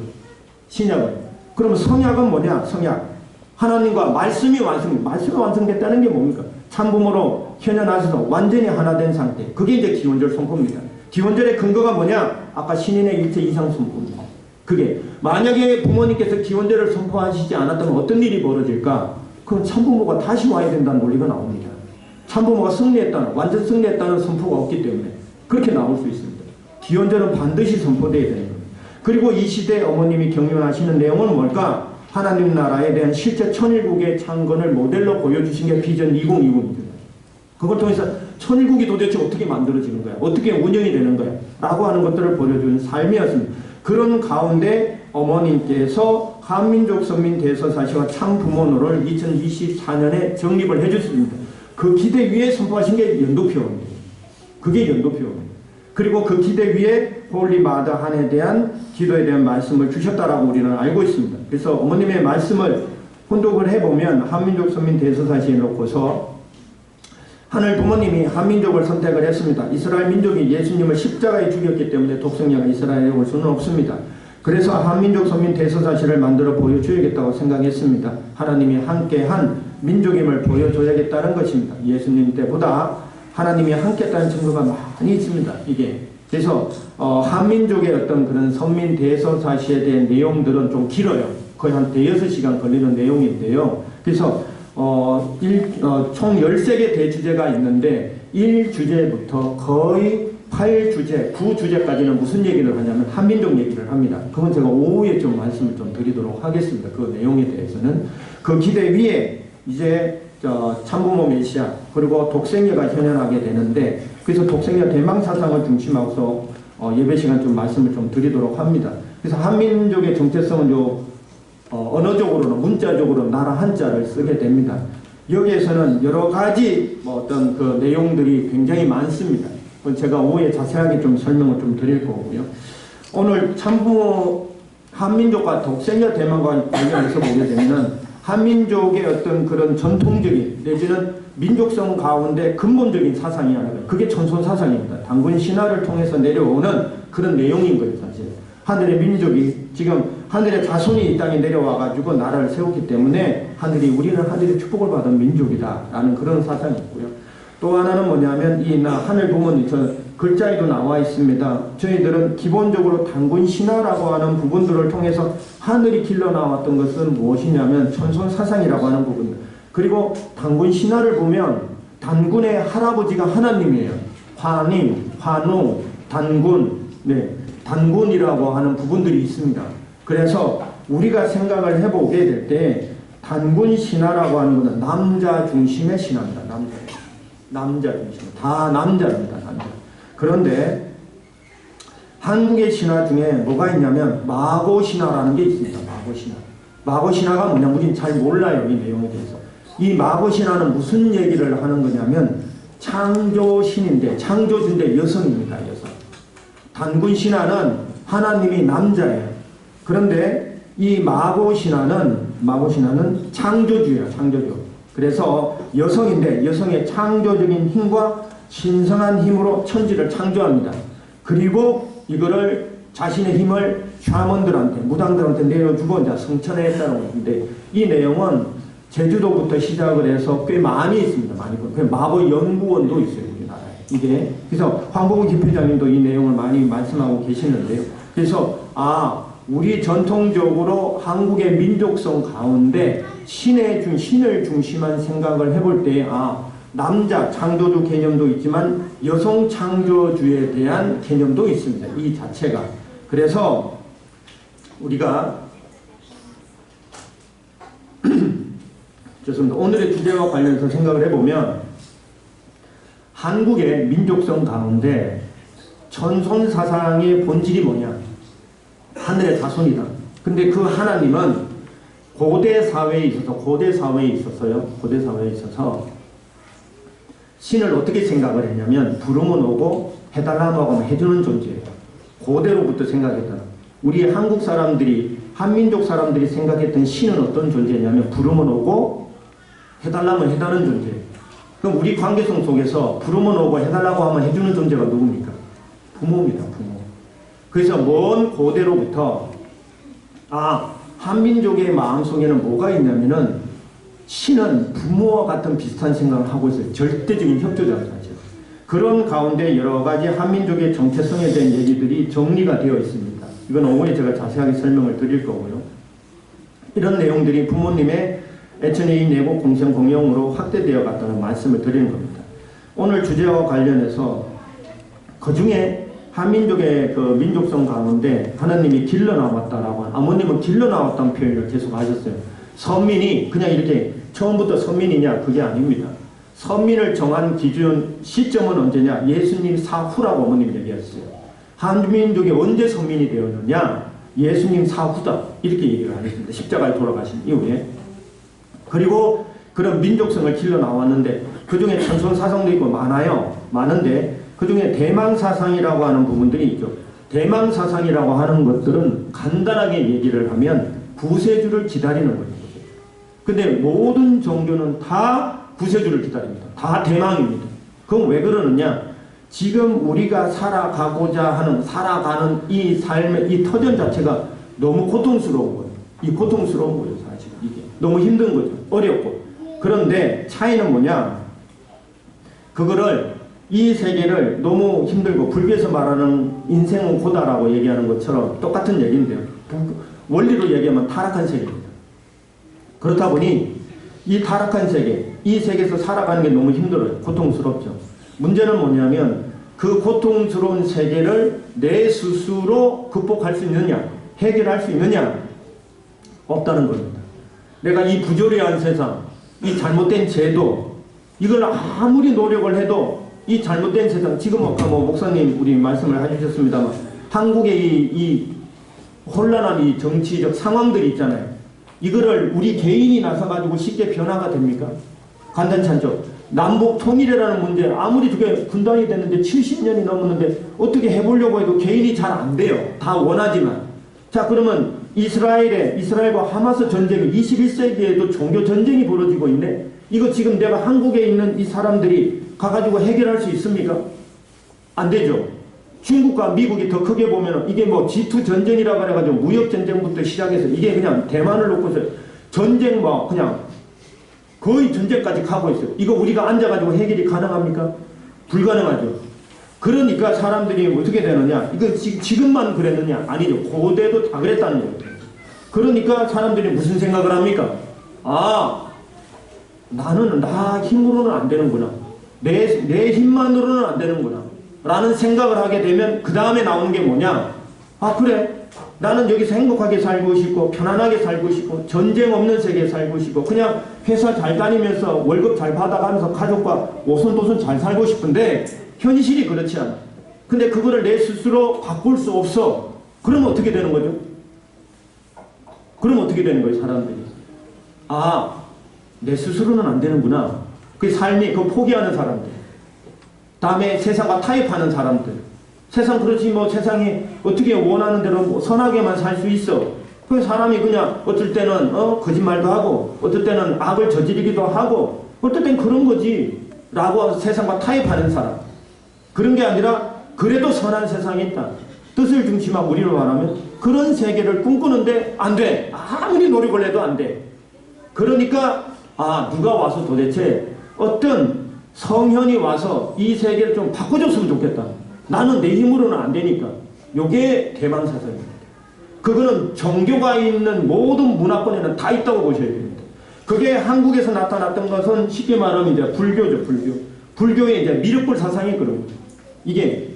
신약을. 그럼 성약은 뭐냐? 성약. 하나님과 말씀이 완성됐다는 게 뭡니까? 참부모로 현현하셔서 완전히 하나 된 상태. 그게 이제 기원절 선포입니다. 기원절의 근거가 뭐냐? 아까 신인의 일체 이상 선포입니다. 그게 만약에 부모님께서 기원절을 선포하시지 않았다면 어떤 일이 벌어질까? 그건 참부모가 다시 와야 된다는 논리가 나옵니다. 참부모가 승리했다는, 완전 승리했다는 선포가 없기 때문에 그렇게 나올 수 있습니다. 기원전은 반드시 선포되어야 되는 겁니다. 그리고 이 시대 어머님이 경륜하시는 내용은 뭘까? 하나님 나라에 대한 실제 천일국의 창건을 모델로 보여주신 게 비전 2020입니다. 그걸 통해서 천일국이 도대체 어떻게 만들어지는 거야? 어떻게 운영이 되는 거야? 라고 하는 것들을 보여주는 삶이었습니다. 그런 가운데 어머님께서 한민족 선민 대서사시와 참부모노를 2024년에 정립을 해주셨습니다. 그 기대 위에 선포하신 게 연도표입니다. 그게 연도표입니다. 그리고 그 기대 위에 홀리 마다한에 대한 기도에 대한 말씀을 주셨다라고 우리는 알고 있습니다. 그래서 어머님의 말씀을 혼독을 해보면 한민족 선민 대서사시에 놓고서 하늘 부모님이 한민족을 선택을 했습니다. 이스라엘 민족이 예수님을 십자가에 죽였기 때문에 독생자가 이스라엘에 올 수는 없습니다. 그래서 한민족 선민 대서사시를 만들어 보여줘야겠다고 생각했습니다. 하나님이 함께한 민족임을 보여줘야겠다는 것입니다. 예수님 때보다 하나님이 함께했다는 증거가 많이 있습니다. 이게 그래서 한민족의 어떤 그런 선민 대서사시에 대한 내용들은 좀 길어요. 거의 한 대여섯 시간 걸리는 내용인데요. 그래서 총 13개 대주제가 있는데 1주제부터 거의 8주제, 9주제까지는 무슨 얘기를 하냐면 한민족 얘기를 합니다. 그건 제가 오후에 좀 말씀을 좀 드리도록 하겠습니다. 그 내용에 대해서는. 그 기대 위에 이제 참부모 메시아 그리고 독생녀가 현현하게 되는데 그래서 독생녀 대망사상을 중심으로서 예배 시간 좀 말씀을 좀 드리도록 합니다. 그래서 한민족의 정체성은 언어적으로는 문자적으로 나라 한자를 쓰게 됩니다. 여기에서는 여러 가지 어떤 그 내용들이 굉장히 많습니다. 제가 오후에 자세하게 좀 설명을 좀 드릴 거고요. 오늘 참부모 한민족과 독생녀 대망과 관련해서 보게 되면 한민족의 어떤 그런 전통적인 내지는 민족성 가운데 근본적인 사상이 하나가 그게 천손 사상입니다. 단군 신화를 통해서 내려오는 그런 내용인 거예요. 사실 하늘의 민족이 지금 하늘의 자손이 이 땅에 내려와 가지고 나라를 세웠기 때문에 우리는 하늘의 축복을 받은 민족이다 라는 그런 사상이 있고요. 또 하나는 뭐냐면 이 하늘 부모님 글자에도 나와 있습니다. 저희들은 기본적으로 단군 신화라고 하는 부분들을 통해서 하늘이 길러 나왔던 것은 무엇이냐면 천손 사상이라고 하는 부분들. 그리고 단군 신화를 보면 단군의 할아버지가 하나님이에요. 화님, 환우, 단군, 단군이라고 하는 부분들이 있습니다. 그래서 우리가 생각을 해보게 될 때 단군 신화라고 하는 것은 남자 중심의 신화입니다. 남자 중심. 다 남자입니다. 남자. 그런데 한국의 신화 중에 뭐가 있냐면 마고 신화라는 게 있습니다. 마고 신화. 마고 신화가 뭐냐면 우리는 잘 몰라요. 이 내용에 대해서. 이 마고 신화는 무슨 얘기를 하는 거냐면 창조신인데 창조주인데 여성입니다. 여성. 단군 신화는 하나님이 남자예요. 그런데 이 마고 신화는 창조주예요. 창조주. 그래서 여성인데 여성의 창조적인 힘과 신성한 힘으로 천지를 창조합니다. 그리고 이거를 자신의 힘을 샤먼들한테 무당들한테 내려주고 이제 성천에 했다는 건데 이 내용은 제주도부터 시작을 해서 꽤 많이 있습니다. 많이. 그 마법 연구원도 있어요. 우리나라에. 이게 그래서 황보근 기표장님도 이 내용을 많이 말씀하고 계시는데요. 그래서 우리 전통적으로 한국의 민족성 가운데 신을 중심한 생각을 해볼 때 남자 창조주 개념도 있지만 여성 창조주에 대한 개념도 있습니다. 이 자체가. 그래서 우리가 좋습니다. 오늘의 주제와 관련해서 생각을 해보면 한국의 민족성 가운데 천손 사상의 본질이 뭐냐? 하늘의 자손이다. 근데 그 하나님은 고대 사회에 있어서 신을 어떻게 생각을 했냐면 부르면 오고 해달라고 하면 해주는 존재예요. 고대로부터 생각했다. 우리 한국 사람들이 한민족 사람들이 생각했던 신은 어떤 존재냐면 부르면 오고 해달라면 해달라는 존재예요. 그럼 우리 관계성 속에서 부르면 오고 해달라고 하면 해주는 존재가 누굽니까? 부모입니다. 부모. 그래서 먼 고대로부터 한민족의 마음속에는 뭐가 있냐면은 신은 부모와 같은 비슷한 생각을 하고 있어요. 절대적인 협조자죠. 그런 가운데 여러 가지 한민족의 정체성에 대한 얘기들이 정리가 되어 있습니다. 이건 오후에 제가 자세하게 설명을 드릴 거고요. 이런 내용들이 부모님의 애천의 내고 공생 공영으로 확대되어 갔다는 말씀을 드리는 겁니다. 오늘 주제와 관련해서 그 중에 한민족의 그 민족성 가운데 하나님이 길러 나왔다라고 아버님은 길러 나왔다는 표현을 계속 하셨어요. 선민이 그냥 이렇게 처음부터 선민이냐 그게 아닙니다. 선민을 정한 기준 시점은 언제냐? 예수님 사후라고 어머님이 얘기했어요. 한민족이 언제 선민이 되었느냐? 예수님 사후다 이렇게 얘기를 하셨습니다. 십자가에 돌아가신 이후에. 그리고 그런 민족성을 길러 나왔는데 그 중에 천선사상도 있고 많은데 그 중에 대망사상이라고 하는 부분들이 있죠. 대망사상이라고 하는 것들은 간단하게 얘기를 하면 구세주를 기다리는 거예요. 근데 모든 종교는 다 구세주를 기다립니다. 다 대망입니다. 그럼 왜 그러느냐? 지금 우리가 살아가는 이 삶의 이 터전 자체가 너무 고통스러운 거예요. 이 고통스러운 거예요, 사실. 이게. 너무 힘든 거죠. 어렵고. 그런데 차이는 뭐냐? 그거를 이 세계를 너무 힘들고 불교에서 말하는 인생은 고다라고 얘기하는 것처럼 똑같은 얘기인데요. 원리로 얘기하면 타락한 세계입니다. 그렇다 보니 이 타락한 세계, 이 세계에서 살아가는 게 너무 힘들어요. 고통스럽죠. 문제는 뭐냐면 그 고통스러운 세계를 내 스스로 극복할 수 있느냐, 해결할 수 있느냐, 없다는 겁니다. 내가 이 부조리한 세상, 이 잘못된 제도, 이걸 아무리 노력을 해도 이 잘못된 세상, 지금 아까 목사님 우리 말씀을 해주셨습니다만 한국의 이 혼란한 이 정치적 상황들이 있잖아요. 이거를 우리 개인이 나서가지고 쉽게 변화가 됩니까? 간단치 않죠. 남북 통일이라는 문제 아무리 저게 분단이 됐는데 70년이 넘었는데 어떻게 해보려고 해도 개인이 잘 안 돼요. 다 원하지만. 자, 그러면 이스라엘과 하마스 전쟁이 21세기에도 종교 전쟁이 벌어지고 있네. 이거 지금 내가 한국에 있는 이 사람들이 가가지고 해결할 수 있습니까? 안 되죠. 중국과 미국이 더 크게 보면 이게 뭐 G2 전쟁이라고 해가지고 무역 전쟁부터 시작해서 이게 그냥 대만을 놓고서 전쟁 뭐 그냥 거의 전쟁까지 가고 있어요. 이거 우리가 앉아가지고 해결이 가능합니까? 불가능하죠. 그러니까 사람들이 어떻게 되느냐? 이거 지금만 그랬느냐? 아니죠. 고대도 다 그랬다는 거예요. 그러니까 사람들이 무슨 생각을 합니까? 아, 나는 나 힘으로는 안 되는구나. 내 힘만으로는 안 되는구나. 라는 생각을 하게 되면 그 다음에 나오는 게 뭐냐? 아, 그래. 나는 여기서 행복하게 살고 싶고 편안하게 살고 싶고 전쟁 없는 세계에 살고 싶고 그냥 회사 잘 다니면서 월급 잘 받아가면서 가족과 오손도손 잘 살고 싶은데 현실이 그렇지 않아. 근데 그거를 내 스스로 바꿀 수 없어. 그러면 어떻게 되는 거죠? 그러면 어떻게 되는 거예요, 사람들이? 아, 내 스스로는 안 되는구나. 그 삶이 그 포기하는 사람들. 다음에 세상과 타협하는 사람들. 세상 그렇지 뭐 세상이 어떻게 원하는 대로 뭐 선하게만 살 수 있어. 그 사람이 그냥 어떨 때는 거짓말도 하고 어떨 때는 악을 저지르기도 하고 어떨 땐 그런 거지 라고 세상과 타협하는 사람. 그런 게 아니라 그래도 선한 세상이 있다. 뜻을 중심하고 우리로 말하면 그런 세계를 꿈꾸는데 안 돼. 아무리 노력을 해도 안 돼. 그러니까 누가 와서 도대체 어떤 성현이 와서 이 세계를 좀 바꿔줬으면 좋겠다. 나는 내 힘으로는 안 되니까. 요게 대망사상입니다. 그거는 종교가 있는 모든 문화권에는 다 있다고 보셔야 됩니다. 그게 한국에서 나타났던 것은 쉽게 말하면 이제 불교죠, 불교. 불교의 이제 미륵불 사상이 그런 거죠. 이게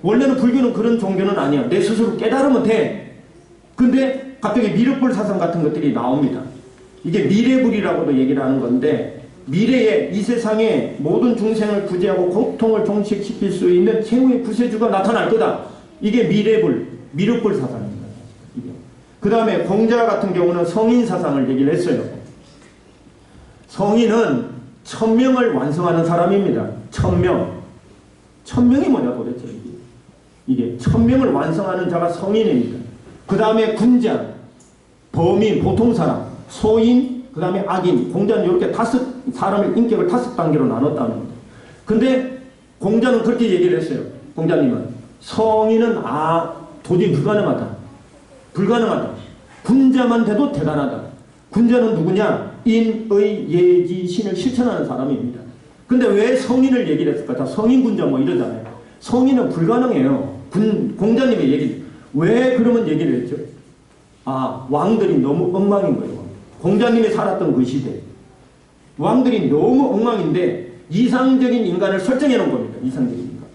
원래는 불교는 그런 종교는 아니야. 내 스스로 깨달으면 돼. 근데 갑자기 미륵불 사상 같은 것들이 나옵니다. 이게 미래불이라고도 얘기를 하는 건데 미래에 이 세상에 모든 중생을 구제하고 고통을 종식시킬 수 있는 최후의 구세주가 나타날 거다. 이게 미래불, 미륵불 사상입니다. 그 다음에 공자 같은 경우는 성인 사상을 얘기를 했어요. 성인은 1000명을 완성하는 사람입니다. 1000명. 1000명이 뭐냐 도대체 이게 1000명을 완성하는 자가 성인입니다. 그 다음에 군자, 범인, 보통 사람, 소인, 그 다음에 악인, 공자는 이렇게 사람의 인격을 5단계로 나눴다는 겁니다. 근데 공자는 그렇게 얘기를 했어요. 공자님은 성인은 도저히 불가능하다. 불가능하다. 군자만 돼도 대단하다. 군자는 누구냐? 인, 의, 예지, 신을 실천하는 사람입니다. 근데 왜 성인을 얘기를 했을까? 다 성인 군자 뭐 이러잖아요. 성인은 불가능해요. 공자님의 얘기. 왜 그러면 얘기를 했죠? 왕들이 너무 엉망인 거예요. 공자님이 살았던 그 시대. 왕들이 너무 엉망인데 이상적인 인간을 설정해 놓은 겁니다. 이상적인 인간.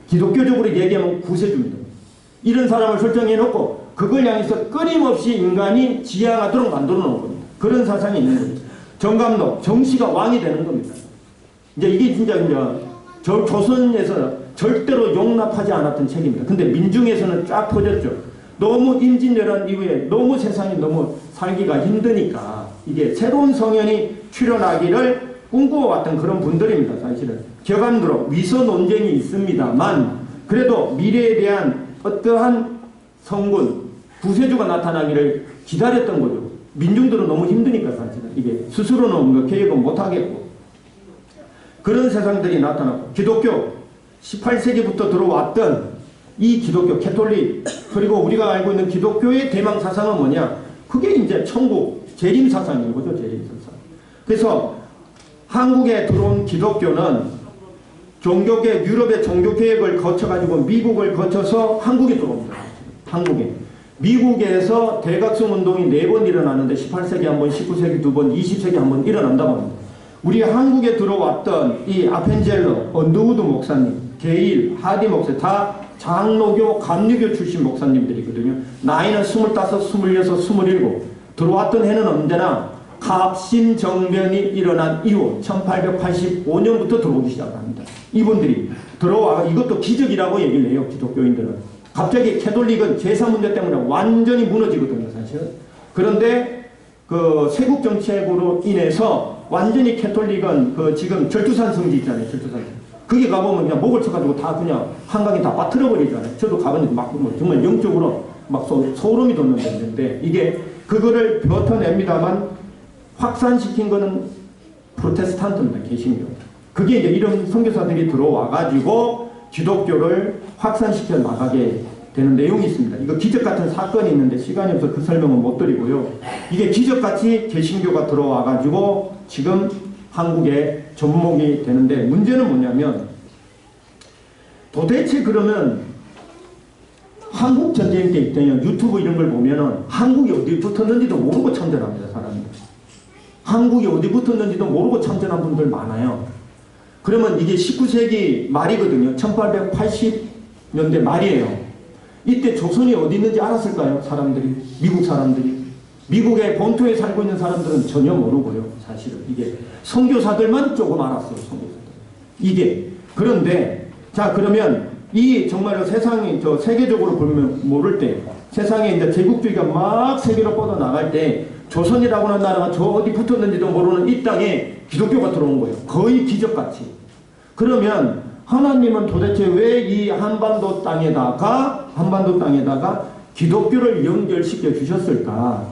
기독교적으로 얘기하면 구세주입니다. 이런 사람을 설정해 놓고 그걸 향해서 끊임없이 인간이 지향하도록 만들어 놓은 겁니다. 그런 사상이 있는 겁니다. 정감록, 정씨가 왕이 되는 겁니다. 이제 이게 진짜 이제 조선에서 절대로 용납하지 않았던 책입니다. 근데 민중에서는 쫙 퍼졌죠. 너무 임진왜란 이후에 너무 세상이 너무 살기가 힘드니까 이게 새로운 성현이 출현하기를 꿈꾸어왔던 그런 분들입니다. 사실은 격안도록 위서 논쟁이 있습니다만 그래도 미래에 대한 어떠한 성군 구세주가 나타나기를 기다렸던 거죠. 민중들은 너무 힘드니까 사실은 이게 스스로는 뭔가 계획은 못하겠고 그런 세상들이 나타났고 기독교 18세기부터 들어왔던 이 기독교 캐톨릭 그리고 우리가 알고 있는 기독교의 대망 사상은 뭐냐? 그게 이제 천국 재림 사상인 거죠. 재림 사상. 그래서 한국에 들어온 기독교는 종교계 유럽의 종교개혁을 거쳐가지고 미국을 거쳐서 한국에 들어옵니다. 한국에. 미국에서 대각성 운동이 4번 일어나는데 18세기 한 번, 19세기 2번, 20세기 한 번 일어난다고 합니다. 우리 한국에 들어왔던 이 아펜젤러, 언더우드 목사님, 게일, 하디 목사 다 장로교, 감리교 출신 목사님들이거든요. 나이는 25, 26, 27 들어왔던 해는 언제나 갑신정변이 일어난 이후 1885년부터 들어오기 시작합니다. 이분들이 들어와 이것도 기적이라고 얘기를 해요. 기독교인들은. 갑자기 캐톨릭은 제사 문제 때문에 완전히 무너지거든요. 사실은. 그런데 그 세국 정책으로 인해서 완전히 캐톨릭은 그 지금 절두산 성지 있잖아요. 절두산. 거기 가보면 그냥 목을 쳐가지고 다 그냥 한강에 다 빠뜨려버리잖아요. 저도 가봤는데 막 정말 영적으로 막 소름이 돋는 데인데 이게 그거를 뱉어냅니다만 확산시킨 거는 프로테스탄트입니다. 개신교. 그게 이제 이런 선교사들이 들어와가지고 기독교를 확산시켜 나가게 되는 내용이 있습니다. 이거 기적 같은 사건이 있는데 시간이 없어서 그 설명은 못 드리고요. 이게 기적같이 개신교가 들어와가지고 지금 한국에 접목이 되는데 문제는 뭐냐면 도대체 그러면 한국 전쟁 때 있잖아요. 유튜브 이런 걸 보면은 한국이 어디 붙었는지도 모르고 참전합니다. 사람들. 한국이 어디 붙었는지도 모르고 참전한 분들 많아요. 그러면 이게 19세기 말이거든요. 1880년대 말이에요. 이때 조선이 어디 있는지 알았을까요? 사람들이. 미국 사람들이. 미국의 본토에 살고 있는 사람들은 전혀 모르고요. 사실은 이게 선교사들만 조금 알았어요. 선교사들. 이게. 그런데 자 그러면 이 정말로 세상이 저 세계적으로 보면 모를 때 세상에 이제 제국주의가 막 세계로 뻗어 나갈 때 조선이라고 하는 나라가 저 어디 붙었는지도 모르는 이 땅에 기독교가 들어온 거예요. 거의 기적같이. 그러면 하나님은 도대체 왜 이 한반도 땅에다가 기독교를 연결시켜 주셨을까?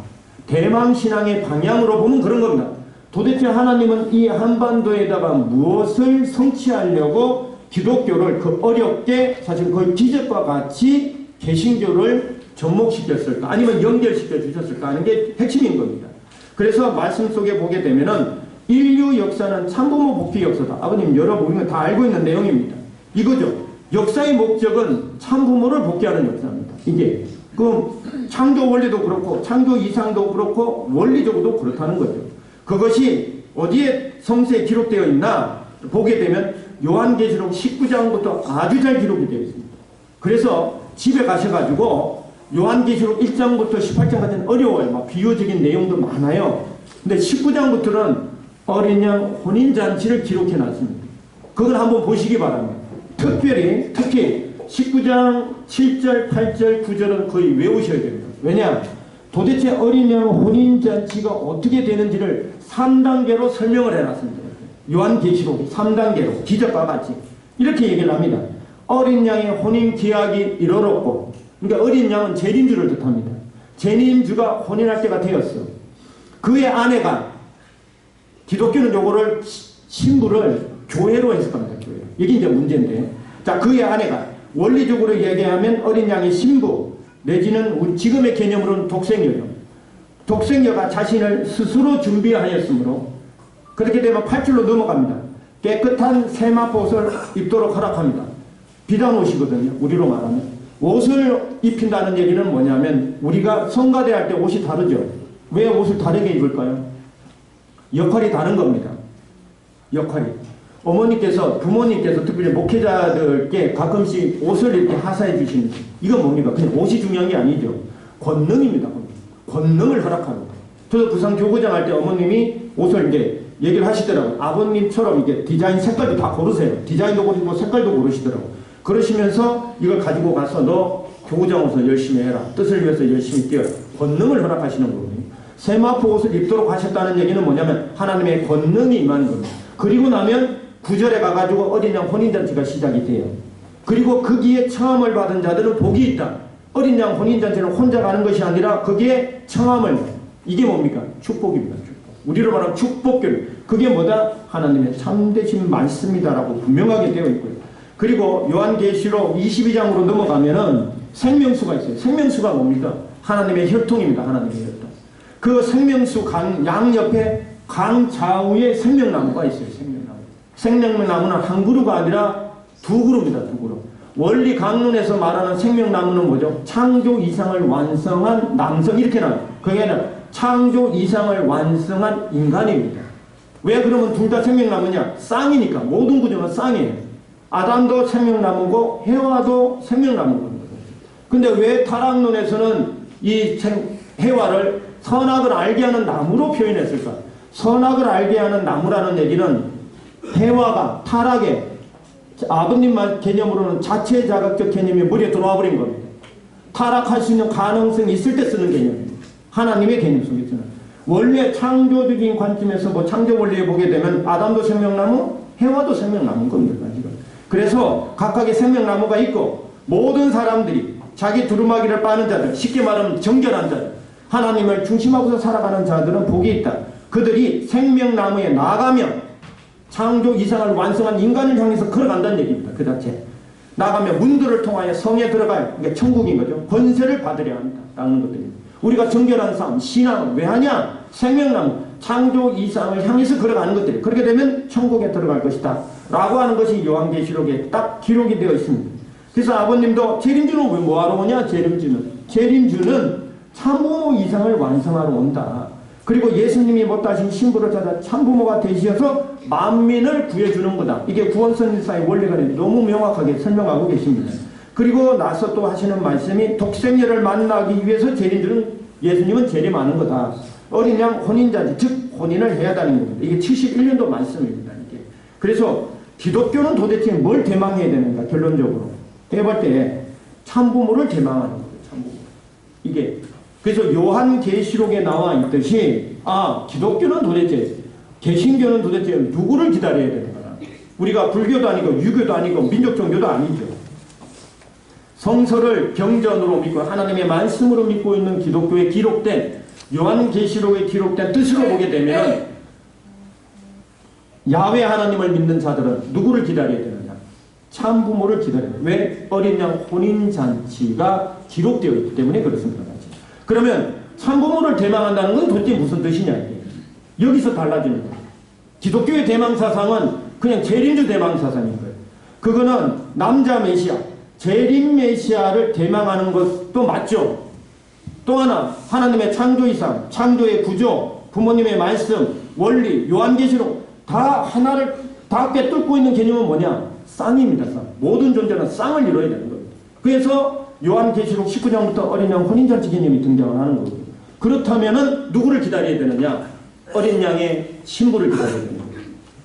대망신앙의 방향으로 보면 그런 겁니다. 도대체 하나님은 이 한반도에다가 무엇을 성취하려고 기독교를 그 어렵게 사실 거의 기적과 같이 개신교를 접목시켰을까? 아니면 연결시켜 주셨을까? 하는 게 핵심인 겁니다. 그래서 말씀 속에 보게 되면은 인류 역사는 참부모 복귀 역사다. 아버님 여러분 우리는 다 알고 있는 내용입니다. 이거죠. 역사의 목적은 참부모를 복귀하는 역사입니다. 이게 그 창조 원리도 그렇고 창조 이상도 그렇고 원리적으로도 그렇다는 거죠. 그것이 어디에 성서에 기록되어 있나 보게 되면 요한계시록 19장부터 아주 잘 기록이 되어 있습니다. 그래서 집에 가셔가지고 요한계시록 1장부터 18장까지는 어려워요. 막 비유적인 내용도 많아요. 근데 19장부터는 어린 양 혼인잔치를 기록해 놨습니다. 그걸 한번 보시기 바랍니다. 특히 19장 7절, 8절, 9절은 거의 외우셔야 됩니다. 왜냐? 도대체 어린 양 혼인잔치가 어떻게 되는지를 3단계로 설명을 해놨습니다. 요한계시록 3단계로 기적과 같이 이렇게 얘기를 합니다. 어린 양의 혼인 기약이 이르렀고, 그러니까 어린 양은 재림주를 뜻합니다. 재림주가 혼인할 때가 되었어. 그의 아내가, 기독교는 요거를 신부를 교회로 해석합니다. 교회. 이게 이제 문제인데, 자 그의 아내가 원리적으로 얘기하면 어린 양의 신부 내지는 우리 지금의 개념으로는 독생녀죠. 독생녀가 자신을 스스로 준비하였으므로 그렇게 되면 8절로 넘어갑니다. 깨끗한 세마포옷을 입도록 허락합니다. 비단 옷이거든요. 우리로 말하면. 옷을 입힌다는 얘기는 뭐냐면 우리가 성가대 할 때 옷이 다르죠. 왜 옷을 다르게 입을까요? 역할이 다른 겁니다. 역할이. 어머니께서, 부모님께서 특별히 목회자들께 가끔씩 옷을 이렇게 하사해 주시는 거예요. 이건 뭡니까? 그냥 옷이 중요한 게 아니죠. 권능입니다. 권능을 허락하는 거예요. 저도 부산 교구장 할 때 어머님이 옷을 이제 얘기를 하시더라고요. 아버님처럼 이게 디자인 색깔도 다 고르세요. 디자인도 고르시고 색깔도 고르시더라고요. 그러시면서 이걸 가지고 가서 너 교구장 옷을 열심히 해라. 뜻을 위해서 열심히 뛰어라. 권능을 허락하시는 거거든요. 세마포 옷을 입도록 하셨다는 얘기는 뭐냐면 하나님의 권능이 임하는 겁니다. 그리고 나면 9절에 가가지고 어린 양 혼인잔치가 시작이 돼요. 그리고 거기에 청함을 받은 자들은 복이 있다. 어린 양 혼인잔치는 혼자 가는 것이 아니라 거기에 청함을, 이게 뭡니까? 축복입니다. 축복. 우리로 말하면 축복교회. 그게 뭐다? 하나님의 참되신 말씀이다라고 분명하게 되어 있고요. 그리고 요한계시록 22장으로 넘어가면은 생명수가 있어요. 생명수가 뭡니까? 하나님의 혈통입니다. 하나님의 혈통. 그 생명수 양 옆에 강 좌우에 생명나무가 있어요. 생명나무. 생명나무는 한 그루가 아니라 두 그루입니다. 두 그루. 원리 강론에서 말하는 생명나무는 뭐죠? 창조 이상을 완성한 남성, 이렇게 나와요. 그게 아니라 창조 이상을 완성한 인간입니다. 왜 그러면 둘 다 생명나무냐? 쌍이니까. 모든 구조는 쌍이에요. 아담도 생명나무고 해와도 생명나무거든요. 근데 왜 타락론에서는 이 해와를 선악을 알게 하는 나무로 표현했을까? 선악을 알게 하는 나무라는 얘기는 해와가 타락에 아버님 개념으로는 자체 자각적 개념이 머리에 들어와 버린 겁니다. 타락할 수 있는 가능성이 있을 때 쓰는 개념입니다. 하나님의 개념 속에서는. 원래 창조적인 관점에서 뭐 창조 원리에 보게 되면 아담도 생명나무, 해와도 생명나무인 겁니다. 지금. 그래서 각각의 생명나무가 있고 모든 사람들이 자기 두루마기를 빠는 자들, 쉽게 말하면 정결한 자들, 하나님을 중심하고서 살아가는 자들은 복이 있다. 그들이 생명나무에 나가면 창조 이상을 완성한 인간을 향해서 걸어간다는 얘기입니다. 그 자체. 나가면 문들을 통하여 성에 들어가요. 그러니까 천국인 거죠. 권세를 받으려 한다. 라는 것들입니다. 우리가 정결한 삶, 신앙을 왜 하냐? 생명나무, 창조 이상을 향해서 걸어가는 것들이. 그렇게 되면 천국에 들어갈 것이다. 라고 하는 것이 요한계시록에 딱 기록이 되어 있습니다. 그래서 아버님도 재림주는 왜 뭐하러 오냐? 재림주는 참부모 이상을 완성하러 온다. 그리고 예수님이 못하신 신부를 찾아 참부모가 되시어서 만민을 구해주는 거다. 이게 구원선지사의 원리가 너무 명확하게 설명하고 계십니다. 그리고 나서 또 하시는 말씀이 독생녀를 만나기 위해서 재림주는 예수님은 재림하는 거다. 어린 양 혼인잔치, 즉 혼인을 해야 하는 겁니다. 이게 71년도 말씀입니다. 이게. 그래서 기독교는 도대체 뭘 대망해야 되는가? 결론적으로 해볼 때 참부모를 대망하는 거예요. 참부모. 이게 그래서 요한계시록에 나와 있듯이 기독교는 도대체, 개신교는 도대체 누구를 기다려야 되는 거야? 우리가 불교도 아니고 유교도 아니고 민족 종교도 아니죠. 성서를 경전으로 믿고 하나님의 말씀으로 믿고 있는 기독교에 기록된 요한계시록에 기록된 뜻으로 보게 되면 야훼 하나님을 믿는 자들은 누구를 기다려야 되느냐? 참부모를 기다려야 돼요. 왜? 어린 양 혼인잔치가 기록되어 있기 때문에 그렇습니다. 그러면 참부모를 대망한다는 건 도대체 무슨 뜻이냐 이게. 여기서 달라지는 거예요. 기독교의 대망사상은 그냥 재림주 대망사상인 거예요. 그거는 남자 메시아, 재림 메시아를 대망하는 것도 맞죠. 또 하나 하나님의 창조이상, 창조의 구조, 부모님의 말씀, 원리, 요한계시록 다 하나를 다 꿰뚫고 있는 개념은 뭐냐? 쌍입니다. 쌍. 모든 존재는 쌍을 이루어야 되는 겁니다. 그래서 요한계시록 19장부터 어린 양 혼인잔치 개념이 등장을 하는 거고요. 그렇다면은 누구를 기다려야 되느냐? 어린 양의 신부를 기다려야 되는 거예요.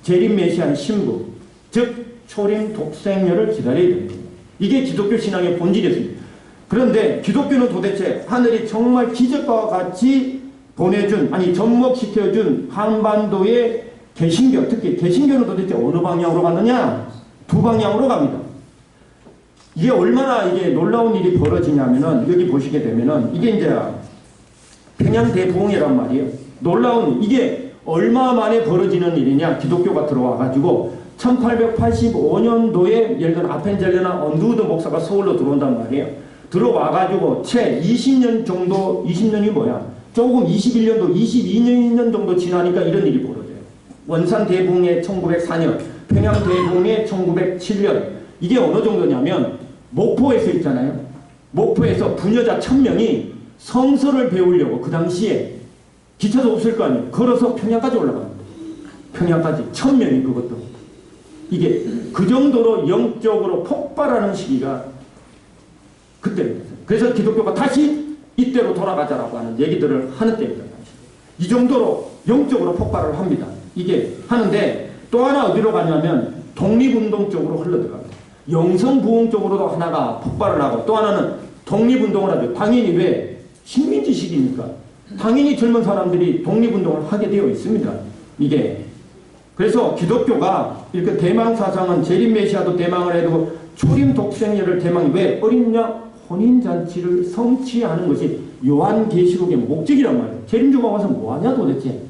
재림 메시아의 신부, 즉 초림 독생녀를 기다려야 되는 거예요. 이게 기독교 신앙의 본질이었습니다. 그런데 기독교는 도대체 하늘이 정말 기적과 같이 보내준, 접목시켜준 한반도의 개신교, 특히 개신교는 도대체 어느 방향으로 갔느냐? 두 방향으로 갑니다. 이게 얼마나 이게 놀라운 일이 벌어지냐면은 여기 보시게 되면은 이게 이제 평양대부흥이란 말이에요. 놀라운 이게 얼마 만에 벌어지는 일이냐? 기독교가 들어와 가지고 1885년도에 예를 들어 아펜젤레나 언두우드 목사가 서울로 들어온단 말이에요. 들어와 가지고 채 20년 정도, 20년이 뭐야? 조금 21년도, 22년 정도 지나니까 이런 일이 벌어져요. 원산 대붕해 1904년, 평양 대붕해 1907년. 이게 어느 정도냐면 목포에서 있잖아요. 목포에서 부녀자 1000명이 성서를 배우려고 그 당시에 기차도 없을 거 아니에요. 걸어서 평양까지 올라갑니다. 평양까지 1000명이 그것도. 이게 그 정도로 영적으로 폭발하는 시기가 그때입니다. 그래서 기독교가 다시 이때로 돌아가자라고 하는 얘기들을 하는 때입니다. 이 정도로 영적으로 폭발을 합니다. 이게 하는데 또 하나 어디로 가냐면 독립운동 쪽으로 흘러들어갑니다. 영성부흥 쪽으로도 하나가 폭발을 하고 또 하나는 독립운동을 하죠. 당연히 왜? 식민지 시기니까. 당연히 젊은 사람들이 독립운동을 하게 되어 있습니다. 이게. 그래서 기독교가 이렇게 대망 사상은 재림 메시아도 대망을 해두고 초림 독생녀를 대망이 왜? 어린 양 혼인잔치를 성취하는 것이 요한계시록의 목적이란 말이에요. 재림주가 와서 뭐하냐 도대체.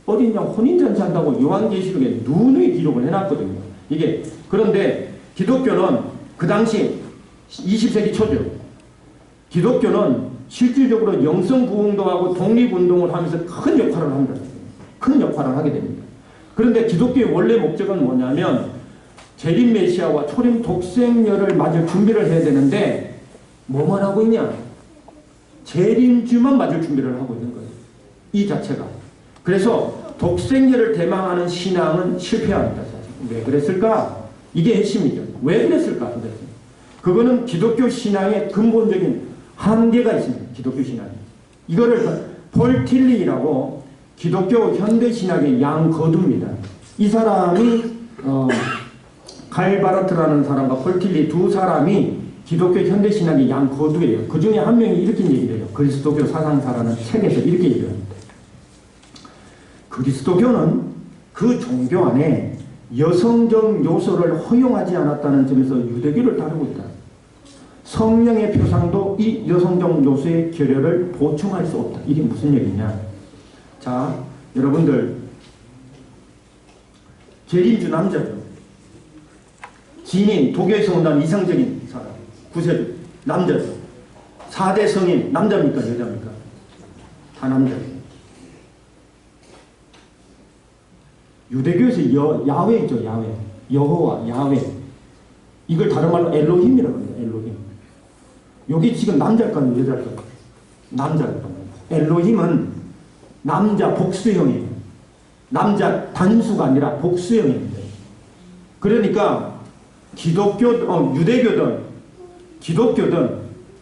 어린 양 혼인잔치 한다고 요한계시록에 누누이 기록을 해놨거든요. 이게 그런데 기독교는 그 당시 20세기 초죠. 기독교는 실질적으로 영성부흥도 하고 독립운동을 하면서 큰 역할을 합니다. 큰 역할을 하게 됩니다. 그런데 기독교의 원래 목적은 뭐냐면 재림 메시아와 초림 독생녀를 맞을 준비를 해야 되는데 뭐만 하고 있냐? 재림주만 맞을 준비를 하고 있는 거예요. 이 자체가. 그래서 독생녀를 대망하는 신앙은 실패합니다. 왜 그랬을까? 이게 핵심이죠. 왜 그랬을까? 그거는 기독교 신앙의 근본적인 한계가 있습니다. 기독교 신앙이. 이거를 폴 틸리라고 기독교 현대신학의 양거두입니다. 이 사람이 칼 바르트라는 사람과 폴 틸리 두 사람이 기독교 현대신학의 양거두예요. 그 중에 한 명이 이렇게 얘기를 해요. 그리스도교 사상사라는 책에서 이렇게 얘기를 합니다. 그리스도교는 그 종교 안에 여성적 요소를 허용하지 않았다는 점에서 유대교를 다루고 있다. 성령의 표상도 이 여성적 요소의 결여를 보충할 수 없다. 이게 무슨 얘기냐? 자, 여러분들 재림주 남자죠. 진인, 도교에서 온다는 이상적인 사람, 구세주, 남자죠. 4대 성인, 남자입니까? 여자입니까? 다 남자예요. 유대교에서 야훼 있죠, 야훼. 여호와, 야훼. 이걸 다른 말로 엘로힘이라고 합니다, 엘로힘. 여기 지금 남자일까요, 여자일까요? 남자일까요? 엘로힘은 남자 복수형이에요. 남자 단수가 아니라 복수형입니다. 그러니까 유대교든 기독교든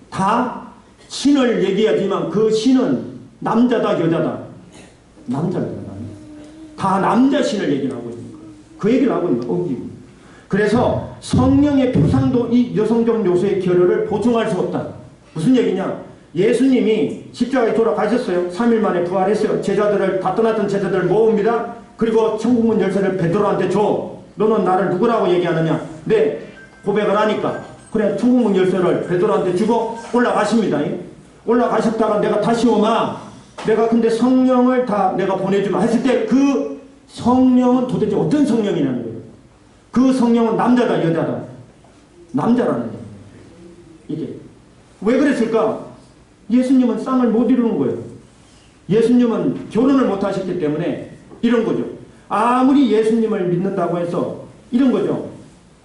다 신을 얘기하지만 그 신은 남자다 여자다. 남자입니다. 다 남자 신을 얘기를 하고 있는 거예요. 그 얘기를 하고 있는 거예요. 그래서 성령의 표상도 이 여성적 요소의 결여를 보충할 수 없다. 무슨 얘기냐? 예수님이 십자가에 돌아가셨어요. 3일 만에 부활했어요. 제자들을 다 떠났던 제자들을 모읍니다. 그리고 천국문 열쇠를 베드로한테 줘. 너는 나를 누구라고 얘기하느냐? 네, 고백을 하니까 그래 천국문 열쇠를 베드로한테 주고 올라가십니다. 올라가셨다가 내가 다시 오마. 내가 근데 성령을 다 내가 보내주마 했을 때 그 성령은 도대체 어떤 성령이냐는 거예요. 그 성령은 남자다 여자다. 남자라는 거예요. 이게 왜 그랬을까? 예수님은 쌍을 못 이루는 거예요. 예수님은 결혼을 못 하셨기 때문에 이런 거죠. 아무리 예수님을 믿는다고 해서 이런 거죠.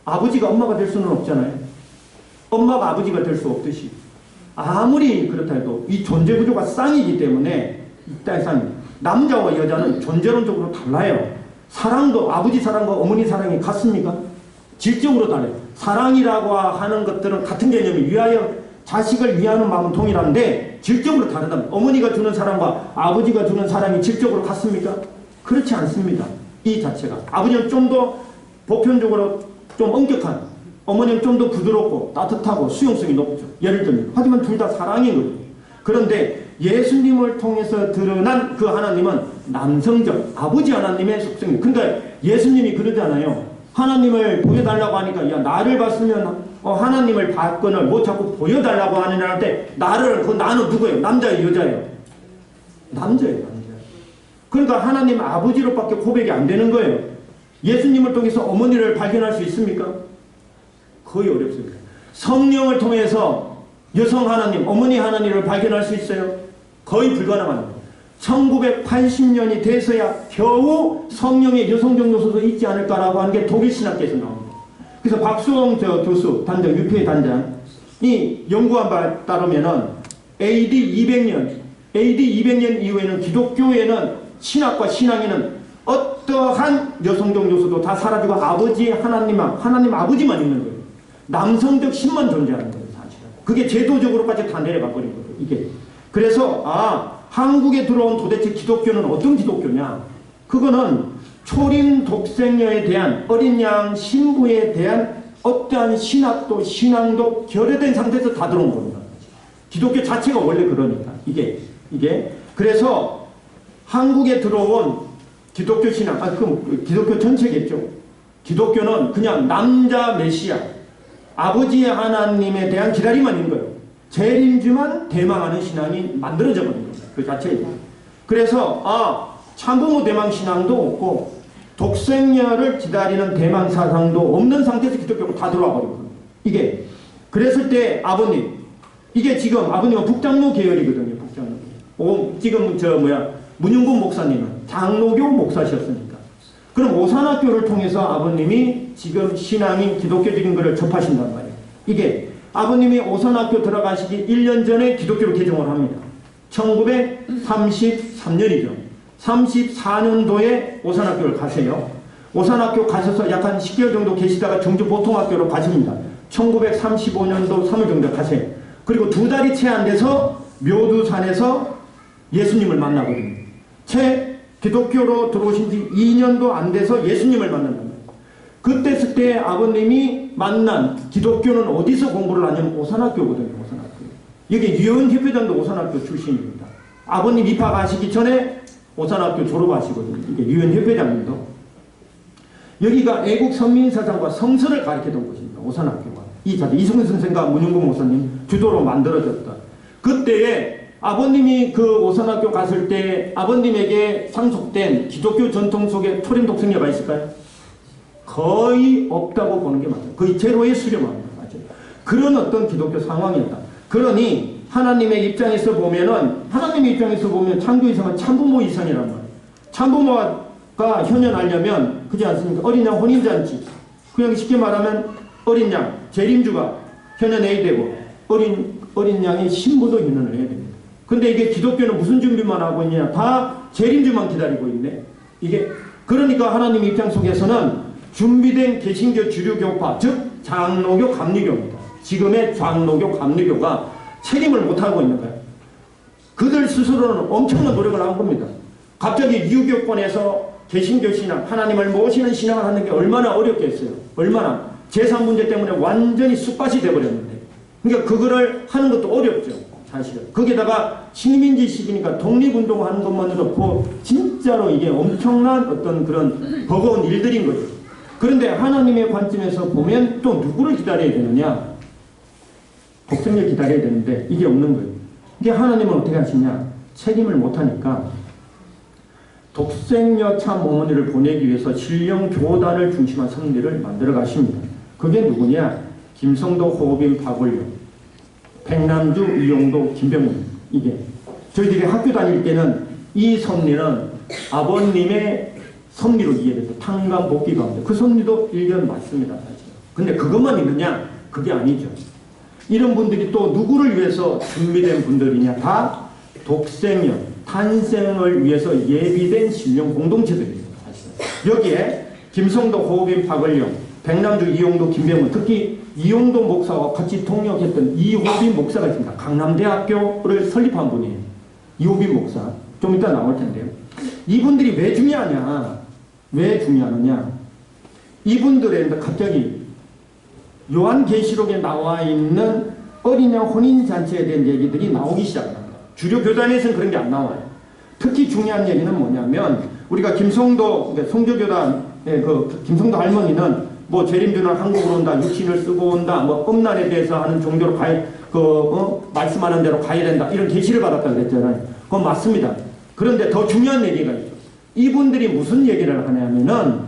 아버지가 엄마가 될 수는 없잖아요. 엄마가 아버지가 될 수 없듯이 아무리 그렇다 해도 이 존재 구조가 쌍이기 때문에 이 땅의 쌍이 남자와 여자는 존재론적으로 달라요. 사랑도 아버지 사랑과 어머니 사랑이 같습니까? 질적으로 달라요. 사랑이라고 하는 것들은 같은 개념이 위하여 자식을 위하는 마음은 동일한데 질적으로 다르다. 어머니가 주는 사랑과 아버지가 주는 사랑이 질적으로 같습니까? 그렇지 않습니다. 이 자체가 아버지는 좀 더 보편적으로 좀 엄격한, 어머니는 좀 더 부드럽고 따뜻하고 수용성이 높죠. 예를 들면 하지만 둘 다 사랑인 거죠. 그런데 예수님을 통해서 드러난 그 하나님은 남성적 아버지 하나님의 속성이에요. 그러니까 예수님이 그러잖아요. 하나님을 보여달라고 하니까 야 나를 봤으면 하나님을 봤거늘 뭐 자꾸 보여달라고 하느냐 할 때 나는 누구예요? 남자예요? 여자예요? 남자예요. 그러니까 하나님 아버지로밖에 고백이 안 되는 거예요. 예수님을 통해서 어머니를 발견할 수 있습니까? 거의 어렵습니다. 성령을 통해서 여성 하나님, 어머니 하나님을 발견할 수 있어요? 거의 불가능합니다. 1980년이 돼서야 겨우 성령의 여성적 요소도 있지 않을까라고 하는 게 독일 신학계에서 나옵니다. 그래서 박수홍 교수, 단장, 유폐 단장이 연구한 바에 따르면은 AD 200년 이후에는 기독교에는 신학과 신앙에는 어떠한 여성적 요소도 다 사라지고 아버지 하나님 아버지만 있는 거예요. 남성적 신만 존재하는 거예요, 사실은. 그게 제도적으로까지 다 내려가 버린 거예요, 이게. 그래서 한국에 들어온 도대체 기독교는 어떤 기독교냐? 그거는 초림 독생녀에 대한 어린 양 신부에 대한 어떠한 신학도 신앙도 결여된 상태에서 다 들어온 겁니다. 기독교 자체가 원래 그러니까 이게 그래서 한국에 들어온 기독교 신앙, 기독교 전체겠죠. 기독교는 그냥 남자 메시아, 아버지 하나님에 대한 기다림만 있는 거예요. 재림주만 대망하는 신앙이 만들어져 버린 겁니다. 그 자체예요. 그래서 참부모 대망 신앙도 없고 독생녀를 기다리는 대망 사상도 없는 상태에서 기독교가 다 들어와 버린 겁니다. 이게 그랬을 때 아버님, 이게 지금 아버님은 북장로 계열이거든요. 북장로. 지금 문윤곤 목사님은 장로교 목사셨으니까. 그럼 오산학교를 통해서 아버님이 지금 신앙인 기독교적인 것을 접하신단 말이에요. 이게 아버님이 오산학교 들어가시기 1년 전에 기독교로 개종을 합니다. 1933년이죠. 34년도에 오산학교를 가세요. 오산학교 가셔서 약 한 10개월 정도 계시다가 경주보통학교로 가십니다. 1935년도 3월 정도 가세요. 그리고 2달이 채 안 돼서 묘두산에서 예수님을 만나거든요. 채 기독교로 들어오신 지 2년도 안 돼서 예수님을 만난다. 그때 아버님이 만난 기독교는 어디서 공부를 하냐면 오산학교거든요. 오산학교. 여기 유언협회장도 오산학교 출신입니다. 아버님 입학하시기 전에 오산학교 졸업하시거든요. 이게 유언협회장님도. 여기가 애국 선민사상과 성서를 가르치던 곳입니다. 오산학교가. 이 자리 이승훈 선생과 문윤곤 목사님 주도로 만들어졌다. 그때에 아버님이 그 오산학교 갔을 때 아버님에게 상속된 기독교 전통 속에 초림 독생녀가 있을까요? 거의 없다고 보는 게 맞아요. 거의 제로에 수렴합니다. 맞아요. 그런 어떤 기독교 상황이었다. 그러니 하나님의 입장에서 보면 창조 이상은 참부모 이상이란 말이에요. 참부모가 현현하려면 그렇지 않습니까? 어린 양 혼인잔치. 그냥 쉽게 말하면 어린 양 재림주가 현현해야 되고 어린 양의 신부도 현현을 해야 됩니다. 근데 이게 기독교는 무슨 준비만 하고 있냐? 다 재림주만 기다리고 있네. 이게 그러니까 하나님 입장 속에서는 준비된 개신교 주류교파, 즉 장로교 감리교입니다. 지금의 장로교 감리교가 체림을 못하고 있는 거예요. 그들 스스로는 엄청난 노력을 한 겁니다. 갑자기 유교권에서 개신교 신앙, 하나님을 모시는 신앙을 하는 게 얼마나 어렵겠어요. 얼마나 재산 문제 때문에 완전히 쑥밭이 돼버렸는데, 그러니까 그거를 하는 것도 어렵죠. 사실은. 거기다가 식민지 시기니까 독립운동하는 것만으로 진짜로 이게 엄청난 어떤 그런 버거운 일들인 거죠. 그런데 하나님의 관점에서 보면 또 누구를 기다려야 되느냐? 독생녀 기다려야 되는데 이게 없는 거예요. 이게 하나님은 어떻게 하시냐? 책임을 못하니까 독생녀 참 어머니를 보내기 위해서 신령 교단을 중심한 섭리를 만들어 가십니다. 그게 누구냐? 김성도, 호빈, 박원룡, 백남주, 이용도, 김병문. 이게 저희들이 학교 다닐 때는 이 섭리는 아버님의 섭리로 이해돼서 탕감복귀 가운데 그 섭리도 일견 맞습니다. 사실. 근데 그것만 있느냐? 그게 아니죠. 이런 분들이 또 누구를 위해서 준비된 분들이냐? 다 독생녀, 탄생을 위해서 예비된 신령 공동체들입니다. 사실. 여기에 김성도, 호빈, 박을영, 백남주, 이용도, 김병문, 특히 이용도 목사와 같이 통역했던 이호빈 목사가 있습니다. 강남대학교를 설립한 분이에요. 이호빈 목사. 좀 이따 나올 텐데요. 이분들이 왜 중요하냐? 왜 중요하느냐? 이분들의 갑자기 요한계시록에 나와 있는 어린 양 혼인잔치에 대한 얘기들이 나오기 시작합니다. 주류 교단에서는 그런 게 안 나와요. 특히 중요한 얘기는 뭐냐면 우리가 김성도, 성조교단의 그 김성도 할머니는 뭐 재림주는 한국으로 온다, 육신을 쓰고 온다, 뭐 음란에 대해서 하는 종교로 말씀하는 대로 가야 된다, 이런 계시를 받았다 그랬잖아요. 그건 맞습니다. 그런데 더 중요한 얘기가 있죠. 이분들이 무슨 얘기를 하냐면은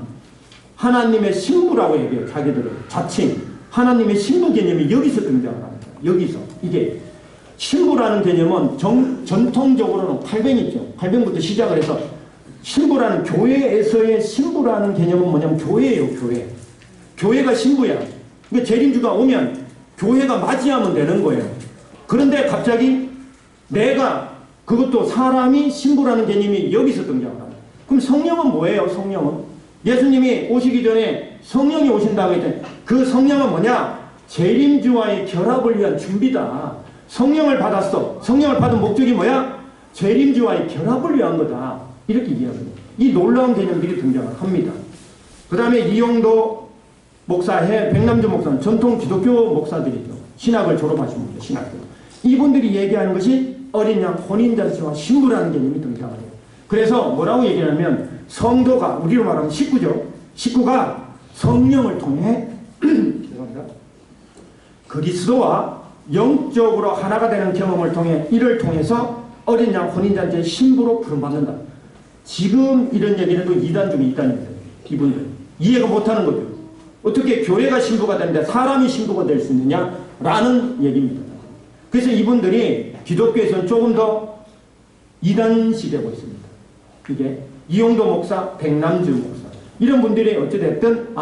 하나님의 신부라고 얘기해요. 자기들은 자칭 하나님의 신부 개념이 여기서 등장을 합니다. 여기서 이게 신부라는 개념은 전통적으로는 800이죠. 800부터 시작을 해서 신부라는 교회에서의 신부라는 개념은 뭐냐면 교회예요. 교회. 교회가 신부야. 그러니까 재림주가 오면 교회가 맞이하면 되는 거예요. 그런데 갑자기 내가 그것도 사람이 신부라는 개념이 여기서 등장을 합니다. 그럼 성령은 뭐예요? 성령은 예수님이 오시기 전에 성령이 오신다고 했더니 그 성령은 뭐냐? 재림주와의 결합을 위한 준비다. 성령을 받았어. 성령을 받은 목적이 뭐야? 재림주와의 결합을 위한 거다. 이렇게 이해합니다. 이 놀라운 개념들이 등장을 합니다. 그 다음에 이용도 목사회, 백남주 목사는 전통 기독교 목사들이죠. 신학을 졸업하신 분들, 신학교. 이분들이 얘기하는 것이 어린 양 혼인잔치와 신부라는 개념이 등장을 해요. 그래서 뭐라고 얘기하냐면 성도가, 우리로 말하면 식구죠. 식구가 성령을 통해 죄송합니다. 그리스도와 영적으로 하나가 되는 경험을 통해 이를 통해서 어린 양 혼인잔치의 신부로 부름받는다. 지금 이런 얘기는 또 이단 중에 이단입니다. 이분들 이해가 못하는 거죠. 어떻게 교회가 신부가 되는데 사람이 신부가 될 수 있느냐라는 얘기입니다. 그래서 이분들이 기독교에서는 조금 더 이단시되고 있습니다. 이게 이용도 목사, 백남주 목사 이런 분들이 어찌됐든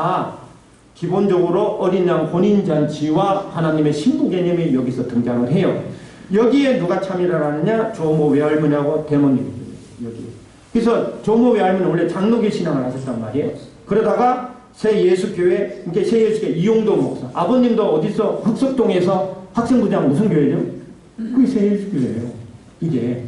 기본적으로 어린 양 혼인잔치와 하나님의 신부 개념이 여기서 등장을 해요. 여기에 누가 참여를 하느냐? 조모 외할머니하고 대모님입니다. 여기. 그래서 조모 외할머니는 원래 장로교 신앙을 하셨단 말이에요. 그러다가 새예수교회, 이게 새예수교회 이용도 목사. 아버님도 어디서 흑석동에서 학생부장 무슨 교회죠? 그게 새예수교회예요. 이게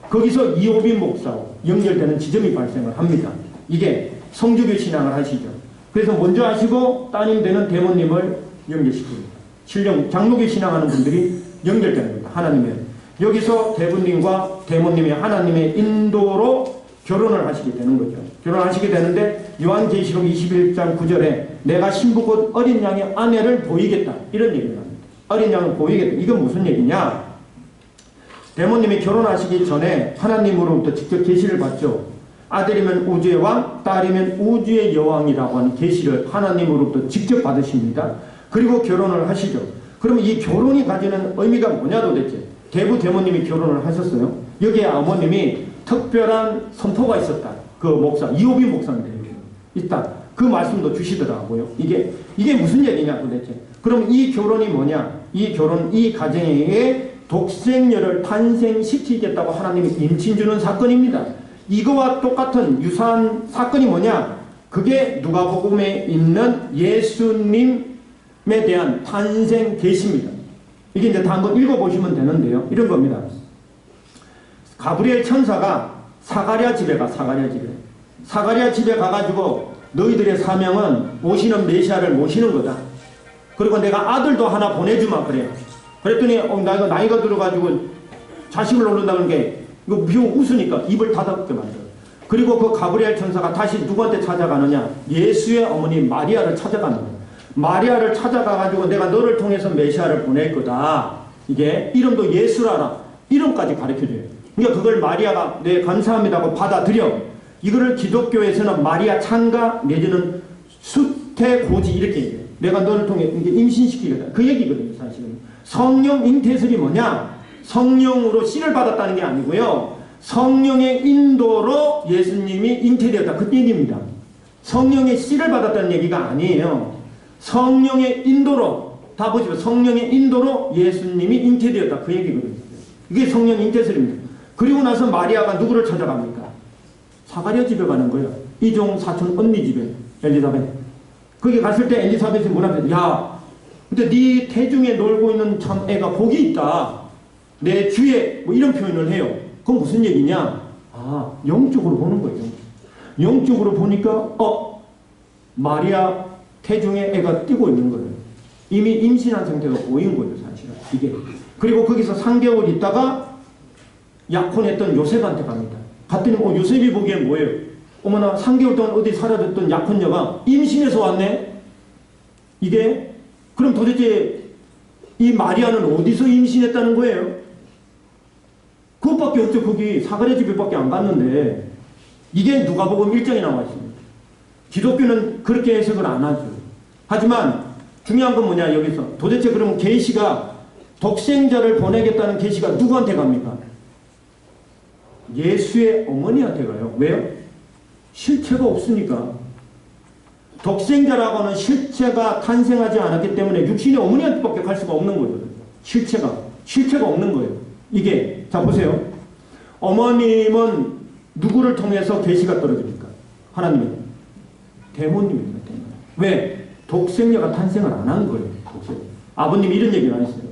거기서 이호빈 목사와 연결되는 지점이 발생을 합니다. 이게 성주교 신앙을 하시죠. 그래서 먼저 하시고 따님 되는 대모님을 연결시킵니다. 신령 장로교 신앙하는 분들이 연결되는 겁니다. 하나님의 여기서 대부님과 대모님이 하나님의 인도로 결혼을 하시게 되는 거죠. 결혼하시게 되는데 요한계시록 21장 9절에 내가 신부 곧 어린 양의 아내를 보이겠다 이런 얘기를 합니다. 어린 양을 보이겠다. 이건 무슨 얘기냐? 대모님이 결혼하시기 전에 하나님으로부터 직접 계시를 받죠. 아들이면 우주의 왕, 딸이면 우주의 여왕이라고 하는 계시를 하나님으로부터 직접 받으십니다. 그리고 결혼을 하시죠. 그러면 이 결혼이 가지는 의미가 뭐냐 도대체? 대부 대모님이 결혼을 하셨어요. 여기에 어머님이 특별한 선포가 있었다. 그 목사, 이호빈 목사인데 있다. 그 말씀도 주시더라고요. 이게 무슨 얘기냐 도대체? 그럼 이 결혼이 뭐냐? 이 결혼, 이 가정에 독생녀를 탄생시키겠다고 하나님이 임신 주는 사건입니다. 이거와 똑같은 유사한 사건이 뭐냐? 그게 누가복음에 있는 예수님에 대한 탄생 계시입니다. 이게 이제 다 한번 읽어보시면 되는데요. 이런 겁니다. 가브리엘 천사가 사가랴 집에 가, 사가랴 집에 가가지고 너희들의 사명은 오시는 메시아를 모시는 거다. 그리고 내가 아들도 하나 보내주마 그래요. 그랬더니 나이가 들어가지고 자식을 놓는다는 게 이거 비용 웃으니까 입을 닫았게 만들어. 그리고 그 가브리엘 천사가 다시 누구한테 찾아가느냐? 예수의 어머니 마리아를 찾아가는 거예요. 마리아를 찾아가가지고 내가 너를 통해서 메시아를 보낼 거다. 이게 이름도 예수라라. 이름까지 가르쳐줘요. 그러니까 그걸 마리아가 네 감사합니다고 받아들여. 이거를 기독교에서는 마리아 찬가 내지는 수태고지 이렇게 얘기해요. 내가 너를 통해 임신시키겠다. 그 얘기거든요. 사실은. 성령 잉태설이 뭐냐? 성령으로 씨를 받았다는 게 아니고요. 성령의 인도로 예수님이 잉태되었다. 그 얘기입니다. 성령의 씨를 받았다는 얘기가 아니에요. 성령의 인도로, 다 보시면 성령의 인도로 예수님이 잉태되었다. 그 얘기거든요. 이게 성령 잉태설입니다. 그리고 나서 마리아가 누구를 찾아갑니까? 사가랴 집에 가는 거예요. 이종 사촌 언니 집에, 엘리사벳. 거기 갔을 때 엘리사벳이 뭐라고 야, 근데 네 태중에 놀고 있는 참 애가 복이 있다. 내 주에 뭐 이런 표현을 해요. 그건 무슨 얘기냐? 영적으로 보는 거예요. 영적으로 보니까 마리아 태중에 애가 뛰고 있는 거예요. 이미 임신한 상태가 보인 거예요. 사실은 이게. 그리고 거기서 3개월 있다가 약혼했던 요셉한테 갑니다. 갔더니 요셉이 보기엔 뭐예요? 어머나 3개월 동안 어디 사라졌던 약혼녀가 임신해서 왔네? 이게 그럼 도대체 이 마리아는 어디서 임신했다는 거예요? 그것밖에 없죠. 거기 사가랴 집에밖에 안 갔는데 이게 누가복음 1장에 나와 있습니다. 기독교는 그렇게 해석을 안 하죠. 하지만 중요한 건 뭐냐 여기서 도대체 그러면 계시가 독생자를 보내겠다는 계시가 누구한테 갑니까? 예수의 어머니한테 가요. 왜요? 실체가 없으니까. 독생자라고 하는 실체가 탄생하지 않았기 때문에 육신의 어머니한테밖에 갈 수가 없는 거예요. 실체가 없는 거예요. 이게 자 보세요. 어머님은 누구를 통해서 계시가 떨어집니까? 하나님의 대모님입니다. 대모님. 왜? 독생녀가 탄생을 안 한 거예요. 독생녀. 아버님이 이런 얘기를 안 했어요.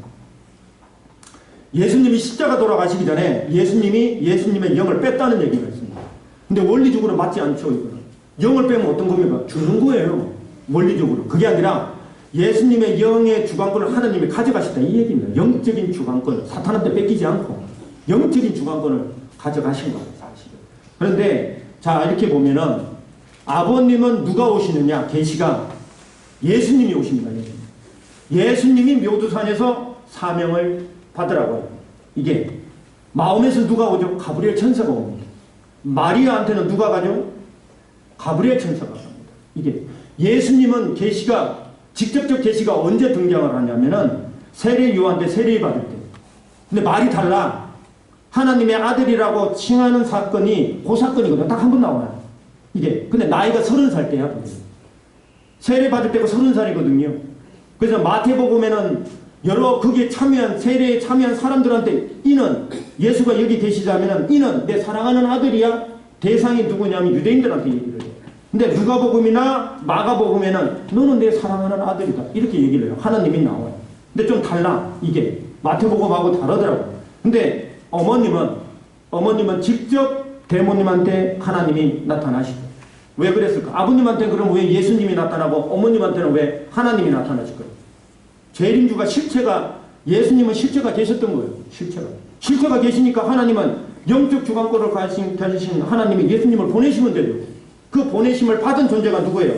예수님이 십자가 돌아가시기 전에 예수님의 영을 뺐다는 얘기가 있습니다. 근데 원리적으로 맞지 않죠. 이거는. 영을 빼면 어떤 겁니까? 죽는 거예요. 원리적으로. 그게 아니라 예수님의 영의 주관권을 하나님이 가져가셨다 이 얘기입니다. 영적인 주관권, 사탄한테 뺏기지 않고 영적인 주관권을 가져가신 거예요. 사실. 그런데 자 이렇게 보면은 아버님은 누가 오시느냐? 계시가 예수님이 오십니다. 예수님이 묘두산에서 사명을 받으라고 해요. 이게 마음에서 누가 오죠? 가브리엘 천사가 옵니다. 마리아한테는 누가 가죠? 가브리엘 천사가 갑니다. 이게 예수님은 계시가 직접적 계시가 언제 등장을 하냐면은 세례 요한 때 세례 받을 때. 근데 말이 달라. 하나님의 아들이라고 칭하는 사건이 그 사건이거든요. 딱 한 번 나와요. 이게 근데 나이가 30살 때야. 세례 받을 때가 30살이거든요. 그래서 마태복음에는 여러 거기에 참여한 세례에 참여한 사람들한테 이는 예수가 여기 계시자면은 이는 내 사랑하는 아들이야. 대상이 누구냐면 유대인들한테 얘기를 해요. 근데 누가복음이나 마가복음에는 너는 내 사랑하는 아들이다. 이렇게 얘기를 해요. 하나님이 나와요. 근데 좀 달라. 이게 마태복음하고 다르더라고요. 근데 어머님은 직접 대모님한테 하나님이 나타나시고 왜 그랬을까? 아버님한테는 그럼 왜 예수님이 나타나고 어머님한테는 왜 하나님이 나타나실까요? 재림주가 실체가 예수님은 실체가 계셨던 거예요. 실체가 계시니까 하나님은 영적 주관권을 가지신 하나님이 예수님을 보내시면 되죠. 그 보내심을 받은 존재가 누구예요?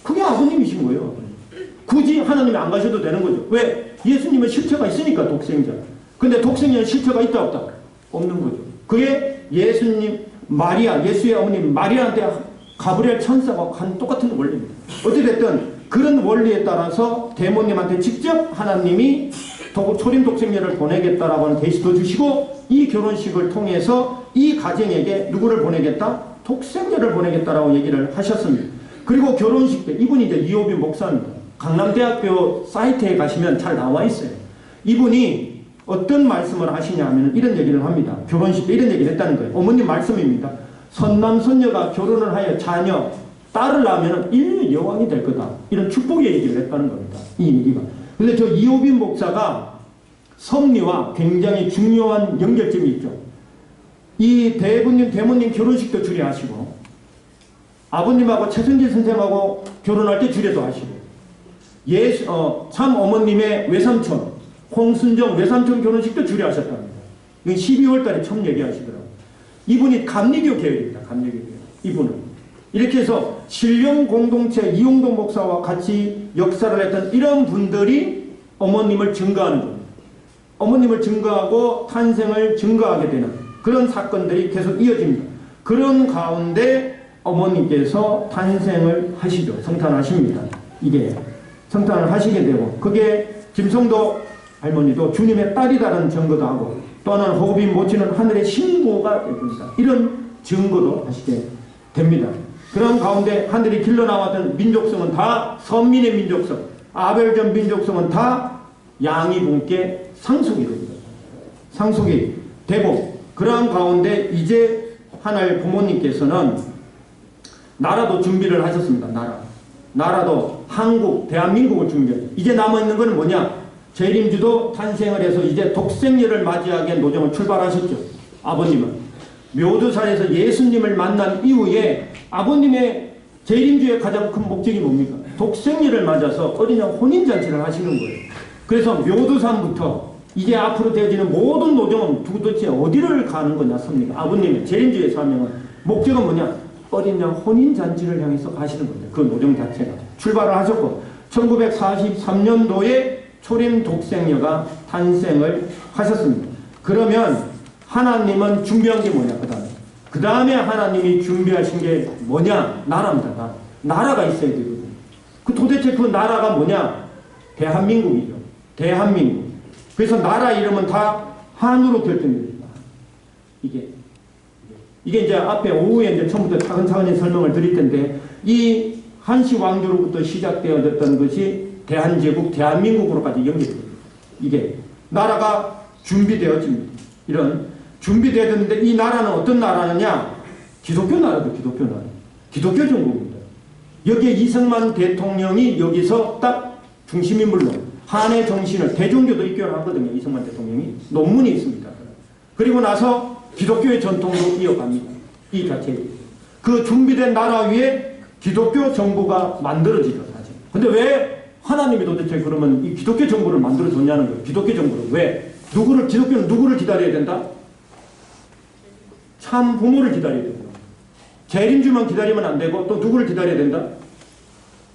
그게 아버님이신 거예요. 굳이 하나님이 안 가셔도 되는 거죠. 왜? 예수님은 실체가 있으니까 독생자. 근데 독생자는 실체가 있다 없다? 없는 거죠. 그게 예수님 마리아 예수의 어머님 마리아한테 가브리엘 천사가 한 똑같은 원리입니다. 어찌됐든 그런 원리에 따라서 대모님한테 직접 하나님이 초림 독생녀를 보내겠다라고 하는 계시도 주시고 이 결혼식을 통해서 이 가정에게 누구를 보내겠다? 독생녀를 보내겠다라고 얘기를 하셨습니다. 그리고 결혼식 때 이분이 이제 이호빈 목사입니다. 강남대학교 사이트에 가시면 잘 나와 있어요. 이분이 어떤 말씀을 하시냐 하면 이런 얘기를 합니다. 결혼식 때 이런 얘기를 했다는 거예요. 어머님 말씀입니다. 선남선녀가 결혼을 하여 자녀, 딸을 낳으면 인류 여왕이 될 거다. 이런 축복의 얘기를 했다는 겁니다. 이 얘기가. 근데 저 이호빈 목사가 섭리와 굉장히 중요한 연결점이 있죠. 이 대모님 결혼식도 주례하시고 아버님하고 최순길 선생님하고 결혼할 때 주례도 하시고 참 어머님의 외삼촌 홍순정 외삼촌 결혼식도 주례하셨답니다. 이건 12월 달에 처음 얘기하시더라고요. 이분이 감리교 계열입니다. 감리교 계열. 이분은. 이렇게 해서 신령 공동체 이용동 목사와 같이 역사를 했던 이런 분들이 어머님을 증거하는 겁니다. 어머님을 증거하고 탄생을 증거하게 되는 그런 사건들이 계속 이어집니다. 그런 가운데 어머님께서 탄생을 하시죠. 성탄하십니다. 이게 성탄을 하시게 되고 그게 김성도 할머니도 주님의 딸이라는 증거도 하고 또 하나는 호흡이 모치는 하늘의 신부가 됩니다. 이런 증거도 하시게 됩니다. 그런 가운데 하늘이 길러나왔던 민족성은 다 선민의 민족성, 아벨전 민족성은 다 양이분께 상속이 됩니다. 상속이 되고 그러한 가운데 이제 하나의 부모님께서는 나라도 준비를 하셨습니다. 나라도 한국, 대한민국을 준비하죠. 이제 남아있는 것은 뭐냐? 재림주도 탄생을 해서 이제 독생녀를 맞이하게 노정을 출발하셨죠. 아버님은. 묘두산에서 예수님을 만난 이후에 아버님의 재림주의 가장 큰 목적이 뭡니까? 독생녀를 맞아서 어린양 혼인잔치를 하시는 거예요. 그래서 묘두산부터 이제 앞으로 되어지는 모든 노정은 도대체 어디를 가는 거냐 섭니까? 아버님의 재림주의 사명은 목적은 뭐냐? 어린양 혼인잔치를 향해서 가시는 겁니다. 그 노정 자체가. 출발을 하셨고 1943년도에 초림 독생녀가 탄생을 하셨습니다. 그러면 하나님은 준비한 게 뭐냐? 그 다음에 하나님이 준비하신 게 뭐냐? 나라입니다. 나라가 있어야 되거든요. 도대체 그 나라가 뭐냐? 대한민국이죠. 대한민국. 그래서 나라 이름은 다 한으로 결정됩니다. 이게 이제 앞에 오후에 이제 처음부터 차근차근히 설명을 드릴 텐데 이 한시 왕조로부터 시작되어졌던 것이 대한제국, 대한민국으로까지 연결됩니다. 이게 나라가 준비되어집니다. 이런 준비되었는데 이 나라는 어떤 나라느냐? 기독교 나라도 기독교 나라. 기독교 정부입니다. 여기에 이승만 대통령이 여기서 딱 중심인물로 한의 정신을 대종교도 입교하거든요. 이승만 대통령이 논문이 있습니다. 그리고 나서 기독교의 전통으로 이어갑니다. 이 자체에 그 준비된 나라 위에 기독교 정부가 만들어지죠. 사실. 근데 왜 하나님이 도대체 그러면 이 기독교 정부를 만들어줬냐는 거예요. 기독교 정부를 왜? 기독교는 누구를 기다려야 된다? 참 부모를 기다려야 된다. 재림주만 기다리면 안 되고 또 누구를 기다려야 된다?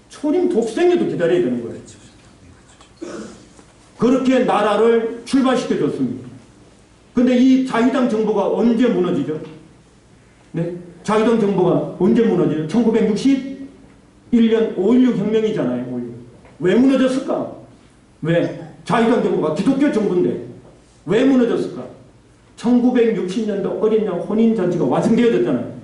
초림 독생녀도 기다려야 되는 거예요. 그렇게 나라를 출발시켜 줬습니다. 근데 이 자유당 정부가 언제 무너지죠? 네? 자유당 정부가 언제 무너지죠? 1961년 5.16 혁명이잖아요. 5.16. 왜 무너졌을까? 왜? 자유당 정부가 기독교 정부인데 왜 무너졌을까? 1960년도 어린 양 혼인잔치가 완성되어졌잖아요.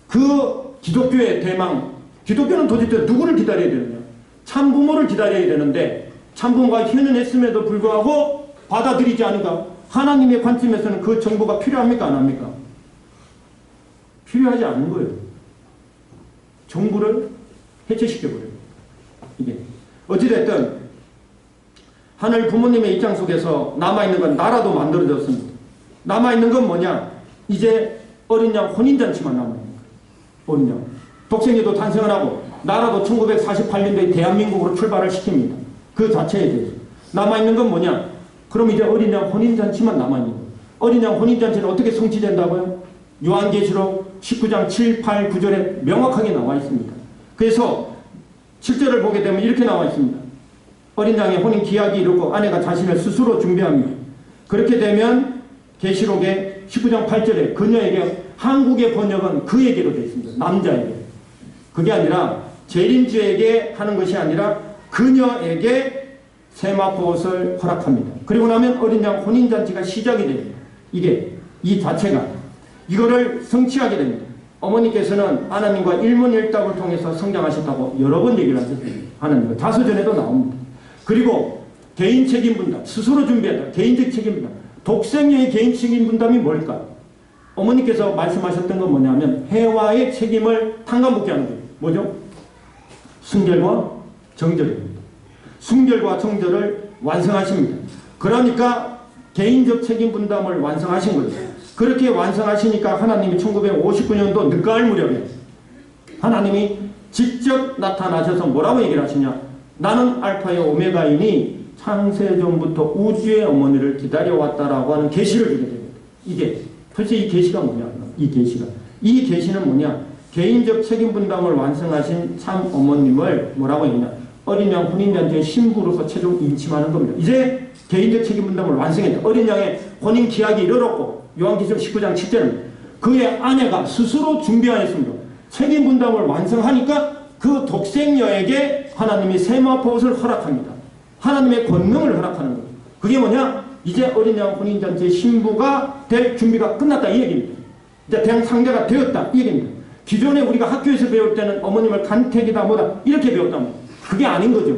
그 기독교의 대망, 기독교는 도대체 누구를 기다려야 되느냐? 참부모를 기다려야 되는데 참부모가 현현했음에도 불구하고 받아들이지 않으니까 하나님의 관점에서는 그 정부가 필요합니까? 안 합니까? 필요하지 않은 거예요. 정부를 해체시켜버려요. 이게. 어찌됐든 하늘 부모님의 입장 속에서 남아있는 건 나라도 만들어졌습니다. 남아있는 건 뭐냐? 이제 어린 양 혼인잔치만 남아있는 거예요. 어린 양. 독생녀도 탄생을 하고 나라도 1948년도에 대한민국으로 출발을 시킵니다. 그 자체에 대해서. 남아있는 건 뭐냐? 그럼 이제 어린 양 혼인잔치만 남아있는 거예요. 어린 양 혼인잔치는 어떻게 성취된다고요? 요한계시록 19장 7, 8, 9절에 명확하게 나와 있습니다. 그래서 7절을 보게 되면 이렇게 나와 있습니다. 어린 양의 혼인 기약이 이르고 아내가 자신을 스스로 준비합니다. 그렇게 되면 계시록의 19장 8절에 그녀에게 한국의 번역은 그에게로 되어 있습니다. 남자에게. 그게 아니라 재림주에게 하는 것이 아니라 그녀에게 세마포옷을 허락합니다. 그리고 나면 어린 양 혼인잔치가 시작이 됩니다. 이게 이 자체가 이거를 성취하게 됩니다. 어머니께서는 하나님과 일문일답을 통해서 성장하셨다고 여러 번 얘기를 하셨습니다. 하나님과 자서전에도 나옵니다. 그리고 개인 책임 분담, 스스로 준비한다. 개인적 책임 분담. 독생녀의 개인 책임 분담이 뭘까? 어머니께서 말씀하셨던 건 뭐냐면 해와의 책임을 탕감받게 하는 거예요. 뭐죠? 순결과 정절입니다. 순결과 정절을 완성하십니다. 그러니까 개인적 책임 분담을 완성하신 거예요. 그렇게 완성하시니까 하나님이 1959년도 늦가을 무렵에 하나님이 직접 나타나셔서 뭐라고 얘기를 하시냐? 나는 알파의 오메가이니 창세전부터 우주의 어머니를 기다려왔다라고 하는 계시를 주게 됩니다. 이게 도대체 이 계시가 뭐냐? 이 계시는 뭐냐? 개인적 책임 분담을 완성하신 참 어머님을 뭐라고 했냐? 어린 양 혼인잔치의 신부로서 최종 인침하는 겁니다. 이제 개인적 책임 분담을 완성했다. 어린 양의 혼인 기약이 이르렀고 요한계시록 19장 7절입니다. 그의 아내가 스스로 준비하였습니다. 책임 분담을 완성하니까 그 독생녀에게 하나님이 세마포옷을 허락합니다. 하나님의 권능을 허락하는 거예요. 그게 뭐냐? 이제 어린 양 혼인잔치의 신부가 될 준비가 끝났다 이 얘기입니다. 이제 대항 상대가 되었다 이 얘기입니다. 기존에 우리가 학교에서 배울 때는 어머님을 간택이다 뭐다 이렇게 배웠다면 그게 아닌 거죠.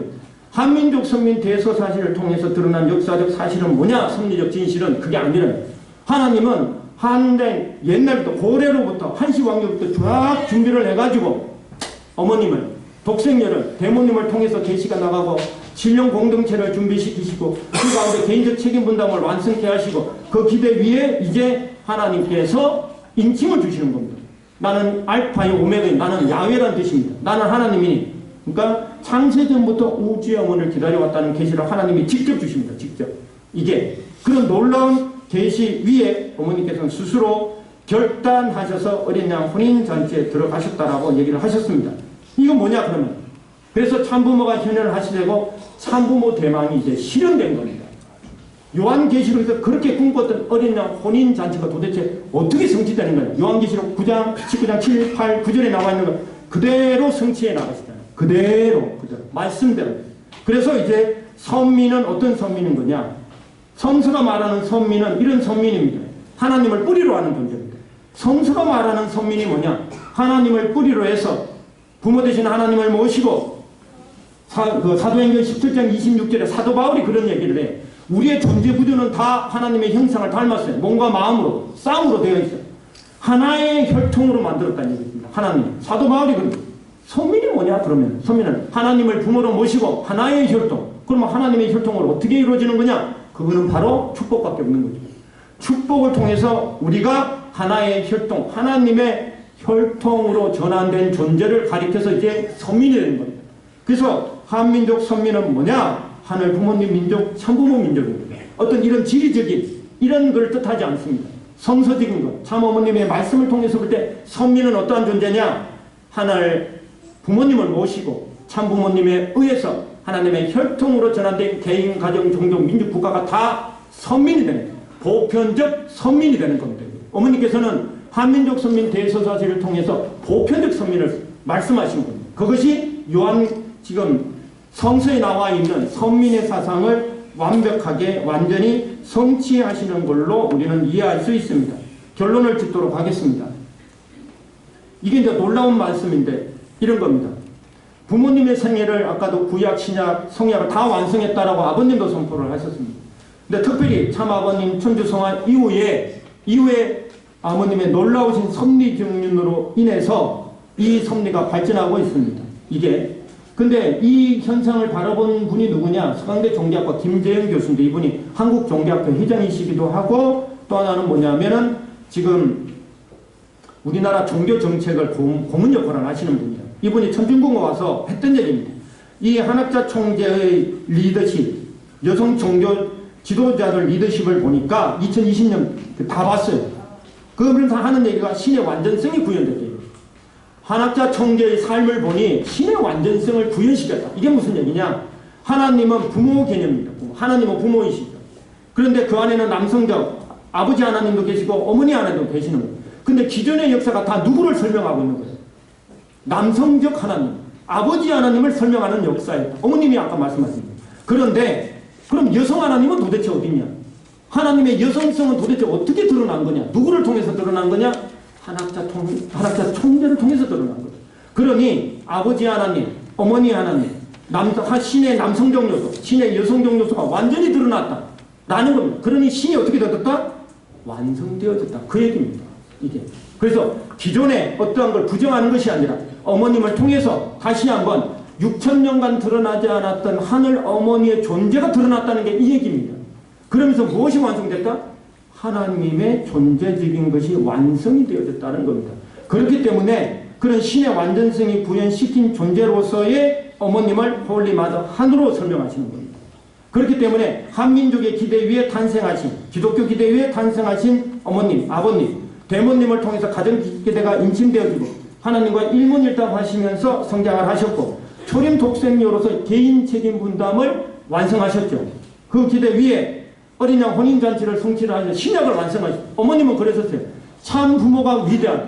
한민족 선민 대서사실을 통해서 드러난 역사적 사실은 뭐냐? 섭리적 진실은 그게 아니라 하나님은 한대 옛날부터 고래로부터 한시왕조부터 쫙 준비를 해가지고 어머님을 독생녀를 대모님을 통해서 계시가 나가고 신령 공동체를 준비시키시고 그 가운데 개인적 책임 분담을 완성케 하시고 그 기대 위에 이제 하나님께서 인침을 주시는 겁니다. 나는 알파의 오메가인 나는 야훼라는 뜻입니다. 나는 하나님이니 그러니까 창세전부터 우주의 어머니를 기다려왔다는 계시를 하나님이 직접 주십니다. 직접. 이게 그런 놀라운 계시 위에 어머니께서는 스스로 결단하셔서 어린 양 혼인잔치에 들어가셨다라고 얘기를 하셨습니다. 이건 뭐냐 그러면 그래서 참부모가 현현을 하시되고 참부모 대망이 이제 실현된 겁니다. 요한계시록에서 그렇게 꿈꿨던 어린 양 혼인잔치가 도대체 어떻게 성취되는 거냐? 요한계시록 9장 19장 7, 8, 9절에 나와 있는 거 그대로 성취해 나가시잖아요. 그대로 말씀대로. 그래서 이제 선민은 어떤 선민인 거냐? 성서가 말하는 선민은 이런 선민입니다. 하나님을 뿌리로 하는 존재입니다. 성서가 말하는 선민이 뭐냐? 하나님을 뿌리로 해서 부모 되신 하나님을 모시고 사도행전 17장 26절에 사도 바울이 그런 얘기를 해. 우리의 존재 구조는 다 하나님의 형상을 닮았어요. 몸과 마음으로, 쌍으로 되어 있어요. 하나의 혈통으로 만들었다는 얘기입니다. 하나님. 사도 바울이 그럽니다. 선민이 뭐냐 그러면 선민은 하나님을 부모로 모시고 하나의 혈통. 그러면 하나님의 혈통으로 어떻게 이루어지는 거냐? 그거는 바로 축복밖에 없는 거죠. 축복을 통해서 우리가 하나의 혈통, 하나님의 혈통으로 전환된 존재를 가리켜서 이제 선민이 되는 겁니다. 그래서 한민족 선민은 뭐냐? 하늘 부모님 민족, 참부모 민족입니다. 어떤 이런 지리적인 이런 걸 뜻하지 않습니다. 성서적인 것, 참 어머님의 말씀을 통해서 볼 때 선민은 어떠한 존재냐? 하늘 부모님을 모시고 참 부모님에 의해서 하나님의 혈통으로 전환된 개인, 가정, 종족, 민족, 국가가 다 선민이 되는 거예요. 보편적 선민이 되는 겁니다. 어머니께서는 한민족 선민 대서사시를 통해서 보편적 선민을 말씀하신 겁니다. 그것이 요한 지금 성서에 나와 있는 선민의 사상을 완벽하게 완전히 성취하시는 걸로 우리는 이해할 수 있습니다. 결론을 짓도록 하겠습니다. 이게 이제 놀라운 말씀인데 이런 겁니다. 부모님의 생애를 아까도 구약, 신약, 성약을 다 완성했다라고 아버님도 선포를 하셨습니다. 근데 특별히 참 아버님 천주성화 이후에 아버님의 놀라우신 섭리 경륜으로 인해서 이 섭리가 발전하고 있습니다. 이게 근데 이 현상을 바라본 분이 누구냐? 서강대 종교학과 김재영 교수인데 이분이 한국종교학회 회장이시기도 하고 또 하나는 뭐냐면은 지금 우리나라 종교 정책을 고문 역할을 하시는 분이에요. 이분이 천중공고 와서 했던 얘기입니다. 이 한학자 총재의 리더십, 여성 종교 지도자들 리더십을 보니까 2020년 다 봤어요. 그러면서 하는 얘기가 신의 완전성이 구현됐대요. 한학자 총재의 삶을 보니 신의 완전성을 구현시켰다. 이게 무슨 얘기냐? 하나님은 부모 개념입니다. 하나님은 부모이시죠. 그런데 그 안에는 남성적 아버지 하나님도 계시고 어머니 하나님도 계시는 거예요. 근데 기존의 역사가 다 누구를 설명하고 있는 거예요? 남성적 하나님, 아버지 하나님을 설명하는 역사예요. 어머님이 아까 말씀하신 거예요. 그런데 그럼 여성 하나님은 도대체 어딨냐? 하나님의 여성성은 도대체 어떻게 드러난 거냐? 누구를 통해서 드러난 거냐? 한학자 총재를 통해서 드러난 거죠. 그러니 아버지 하나님, 어머니 하나님, 신의 남성적 요소, 신의 여성적 요소가 완전히 드러났다. 라는 겁니다. 그러니 신이 어떻게 되었다? 완성되어졌다. 그 얘기입니다. 이게. 그래서 기존에 어떠한 걸 부정하는 것이 아니라 어머님을 통해서 다시 한번 6,000년간 드러나지 않았던 하늘 어머니의 존재가 드러났다는 게 이 얘기입니다. 그러면서 무엇이 완성됐다? 하나님의 존재적인 것이 완성이 되어졌다는 겁니다. 그렇기 때문에 그런 신의 완전성이 구현시킨 존재로서의 어머님을 홀리 마더 한으로 설명하시는 겁니다. 그렇기 때문에 한민족의 기대 위에 탄생하신 기독교 기대 위에 탄생하신 어머님, 아버님, 대모님을 통해서 가정 기대가 인침되어지고 하나님과 일문일답하시면서 성장을 하셨고 초림 독생녀로서 개인 책임 분담을 완성하셨죠. 그 기대 위에 어린 양 혼인잔치를 성취를 하셔서 신약을 완성하셨죠. 어머님은 그러셨어요. 참 부모가 위대하다.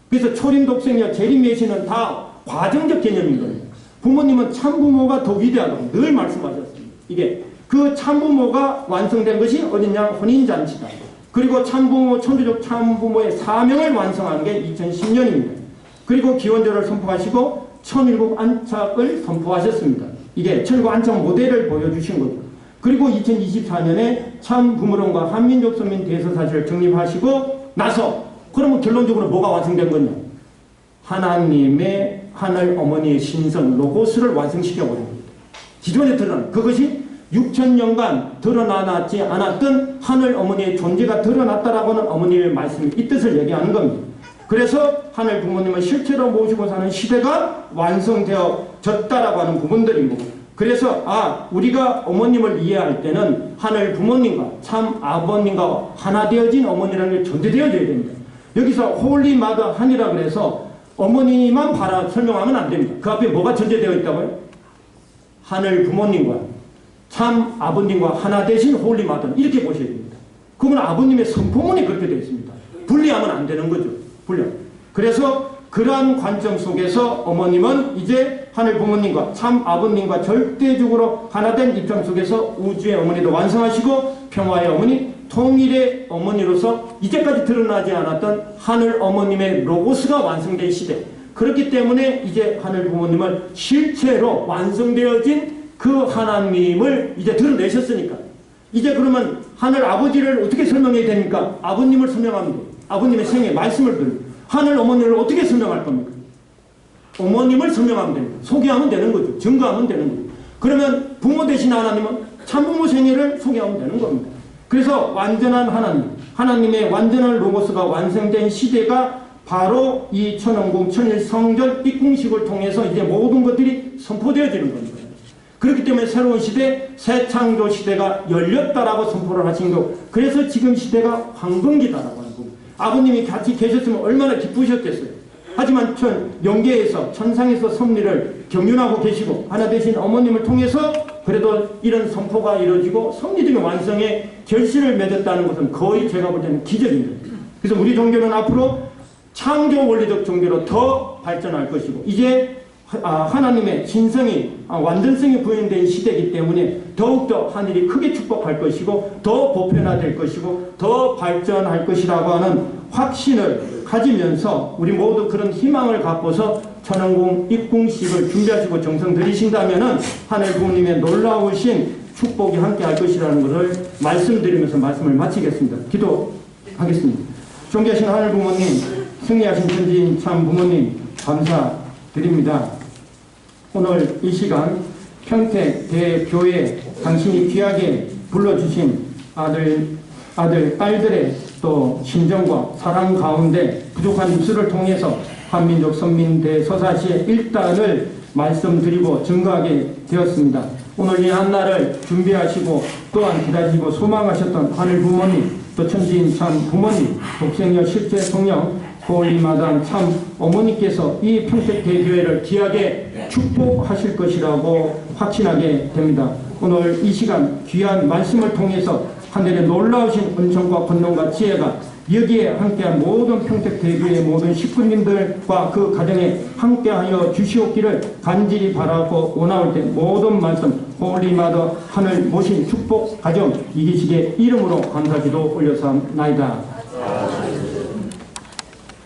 그래서 초림 독생녀, 재림 예시는 다 과정적 개념인 거예요. 부모님은 참 부모가 더 위대하다고 늘 말씀하셨습니다. 이게 그 참 부모가 완성된 것이 어린 양 혼인잔치다. 그리고 참부모, 천주족 참부모의 사명을 완성한 게 2010년입니다. 그리고 기원절을 선포하시고 천일국 안착을 선포하셨습니다. 이게 천일국 안착 모델을 보여주신 거죠. 그리고 2024년에 참부모론과 한민족 선민 대서사시를 정립하시고 나서 그러면 결론적으로 뭐가 완성된 거냐? 하나님의 하늘 어머니의 신성 로고스를 완성시켜버린 겁니다. 기존에 드러난 그것이 6,000년간 드러나지 않았던 하늘 어머니의 존재가 드러났다라고는 어머님의 말씀이 이 뜻을 얘기하는 겁니다. 그래서 하늘 부모님을 실제로 모시고 사는 시대가 완성되어졌다라고 하는 부분들이고 그래서 우리가 어머님을 이해할 때는 하늘 부모님과 참 아버님과 하나 되어진 어머니라는 게 존재되어져야 됩니다. 여기서 홀리 마더 한이라 그래서 어머니만 설명하면 안 됩니다. 그 앞에 뭐가 존재되어 있다고요? 하늘 부모님과 참 아버님과 하나 되신 홀리 마더 이렇게 보셔야 됩니다. 그러면 아버님의 성포문이 그렇게 되어 있습니다. 분리하면 안 되는 거죠. 그래서 그러한 관점 속에서 어머님은 이제 하늘 부모님과 참 아버님과 절대적으로 하나된 입장 속에서 우주의 어머니도 완성하시고 평화의 어머니, 통일의 어머니로서 이제까지 드러나지 않았던 하늘 어머님의 로고스가 완성된 시대. 그렇기 때문에 이제 하늘 부모님을 실체로 완성되어진 그 하나님을 이제 드러내셨으니까 이제 그러면 하늘 아버지를 어떻게 설명해야 됩니까? 아버님을 설명하면 돼요. 아버님의 생애 말씀을 들고 하늘 어머니를 어떻게 설명할 겁니까? 어머님을 설명하면 됩니다. 소개하면 되는 거죠. 증거하면 되는 거죠. 그러면 부모 되신 하나님은 참부모 생애를 소개하면 되는 겁니다. 그래서 완전한 하나님의 완전한 로고스가 완성된 시대가 바로 이 천왕궁 천일성전 입궁식을 통해서 이제 모든 것들이 선포되어지는 겁니다. 그렇기 때문에 새로운 시대, 새 창조 시대가 열렸다라고 선포를 하신 거. 그래서 지금 시대가 황금기다라고 하는 겁니다. 아버님이 같이 계셨으면 얼마나 기쁘셨겠어요. 하지만 영계에서 천상에서 섭리를 경륜하고 계시고 하나 되신 어머님을 통해서 그래도 이런 선포가 이루어지고 섭리적인 완성의 결실을 맺었다는 것은 거의 제가 볼 때는 기적입니다. 그래서 우리 종교는 앞으로 창조 원리적 종교로 더 발전할 것이고 이제 하나님의 진성이 완전성이 구현된 시대이기 때문에 더욱더 하늘이 크게 축복할 것이고 더 보편화될 것이고 더 발전할 것이라고 하는 확신을 가지면서 우리 모두 그런 희망을 갖고서 천왕궁 입궁식을 준비하시고 정성 들이신다면 하늘 부모님의 놀라우신 축복이 함께 할 것이라는 것을 말씀드리면서 말씀을 마치겠습니다. 기도하겠습니다. 존귀하신 하늘 부모님, 승리하신 천지인 참 부모님 감사드립니다. 오늘 이 시간 평택 대교회 당신이 귀하게 불러주신 딸들의 또 심정과 사랑 가운데 부족한 입술을 통해서 한민족 선민대서사시의 일단을 말씀드리고 증거하게 되었습니다. 오늘 이 한날을 준비하시고 또한 기다리시고 소망하셨던 하늘 부모님, 또 천지인 참 부모님, 독생녀 실제 성령 고울리마당 참 어머니께서 이 평택대교회를 귀하게 축복하실 것이라고 확신하게 됩니다. 오늘 이 시간 귀한 말씀을 통해서 하늘의 놀라우신 은총과 권능과 지혜가 여기에 함께한 모든 평택대교회 모든 식구님들과 그 가정에 함께하여 주시옵기를 간절히 바라고 원하올 때 모든 말씀 홀리마더 하늘 모신 축복 가정 이기시게 이름으로 감사기도 올려서나이다.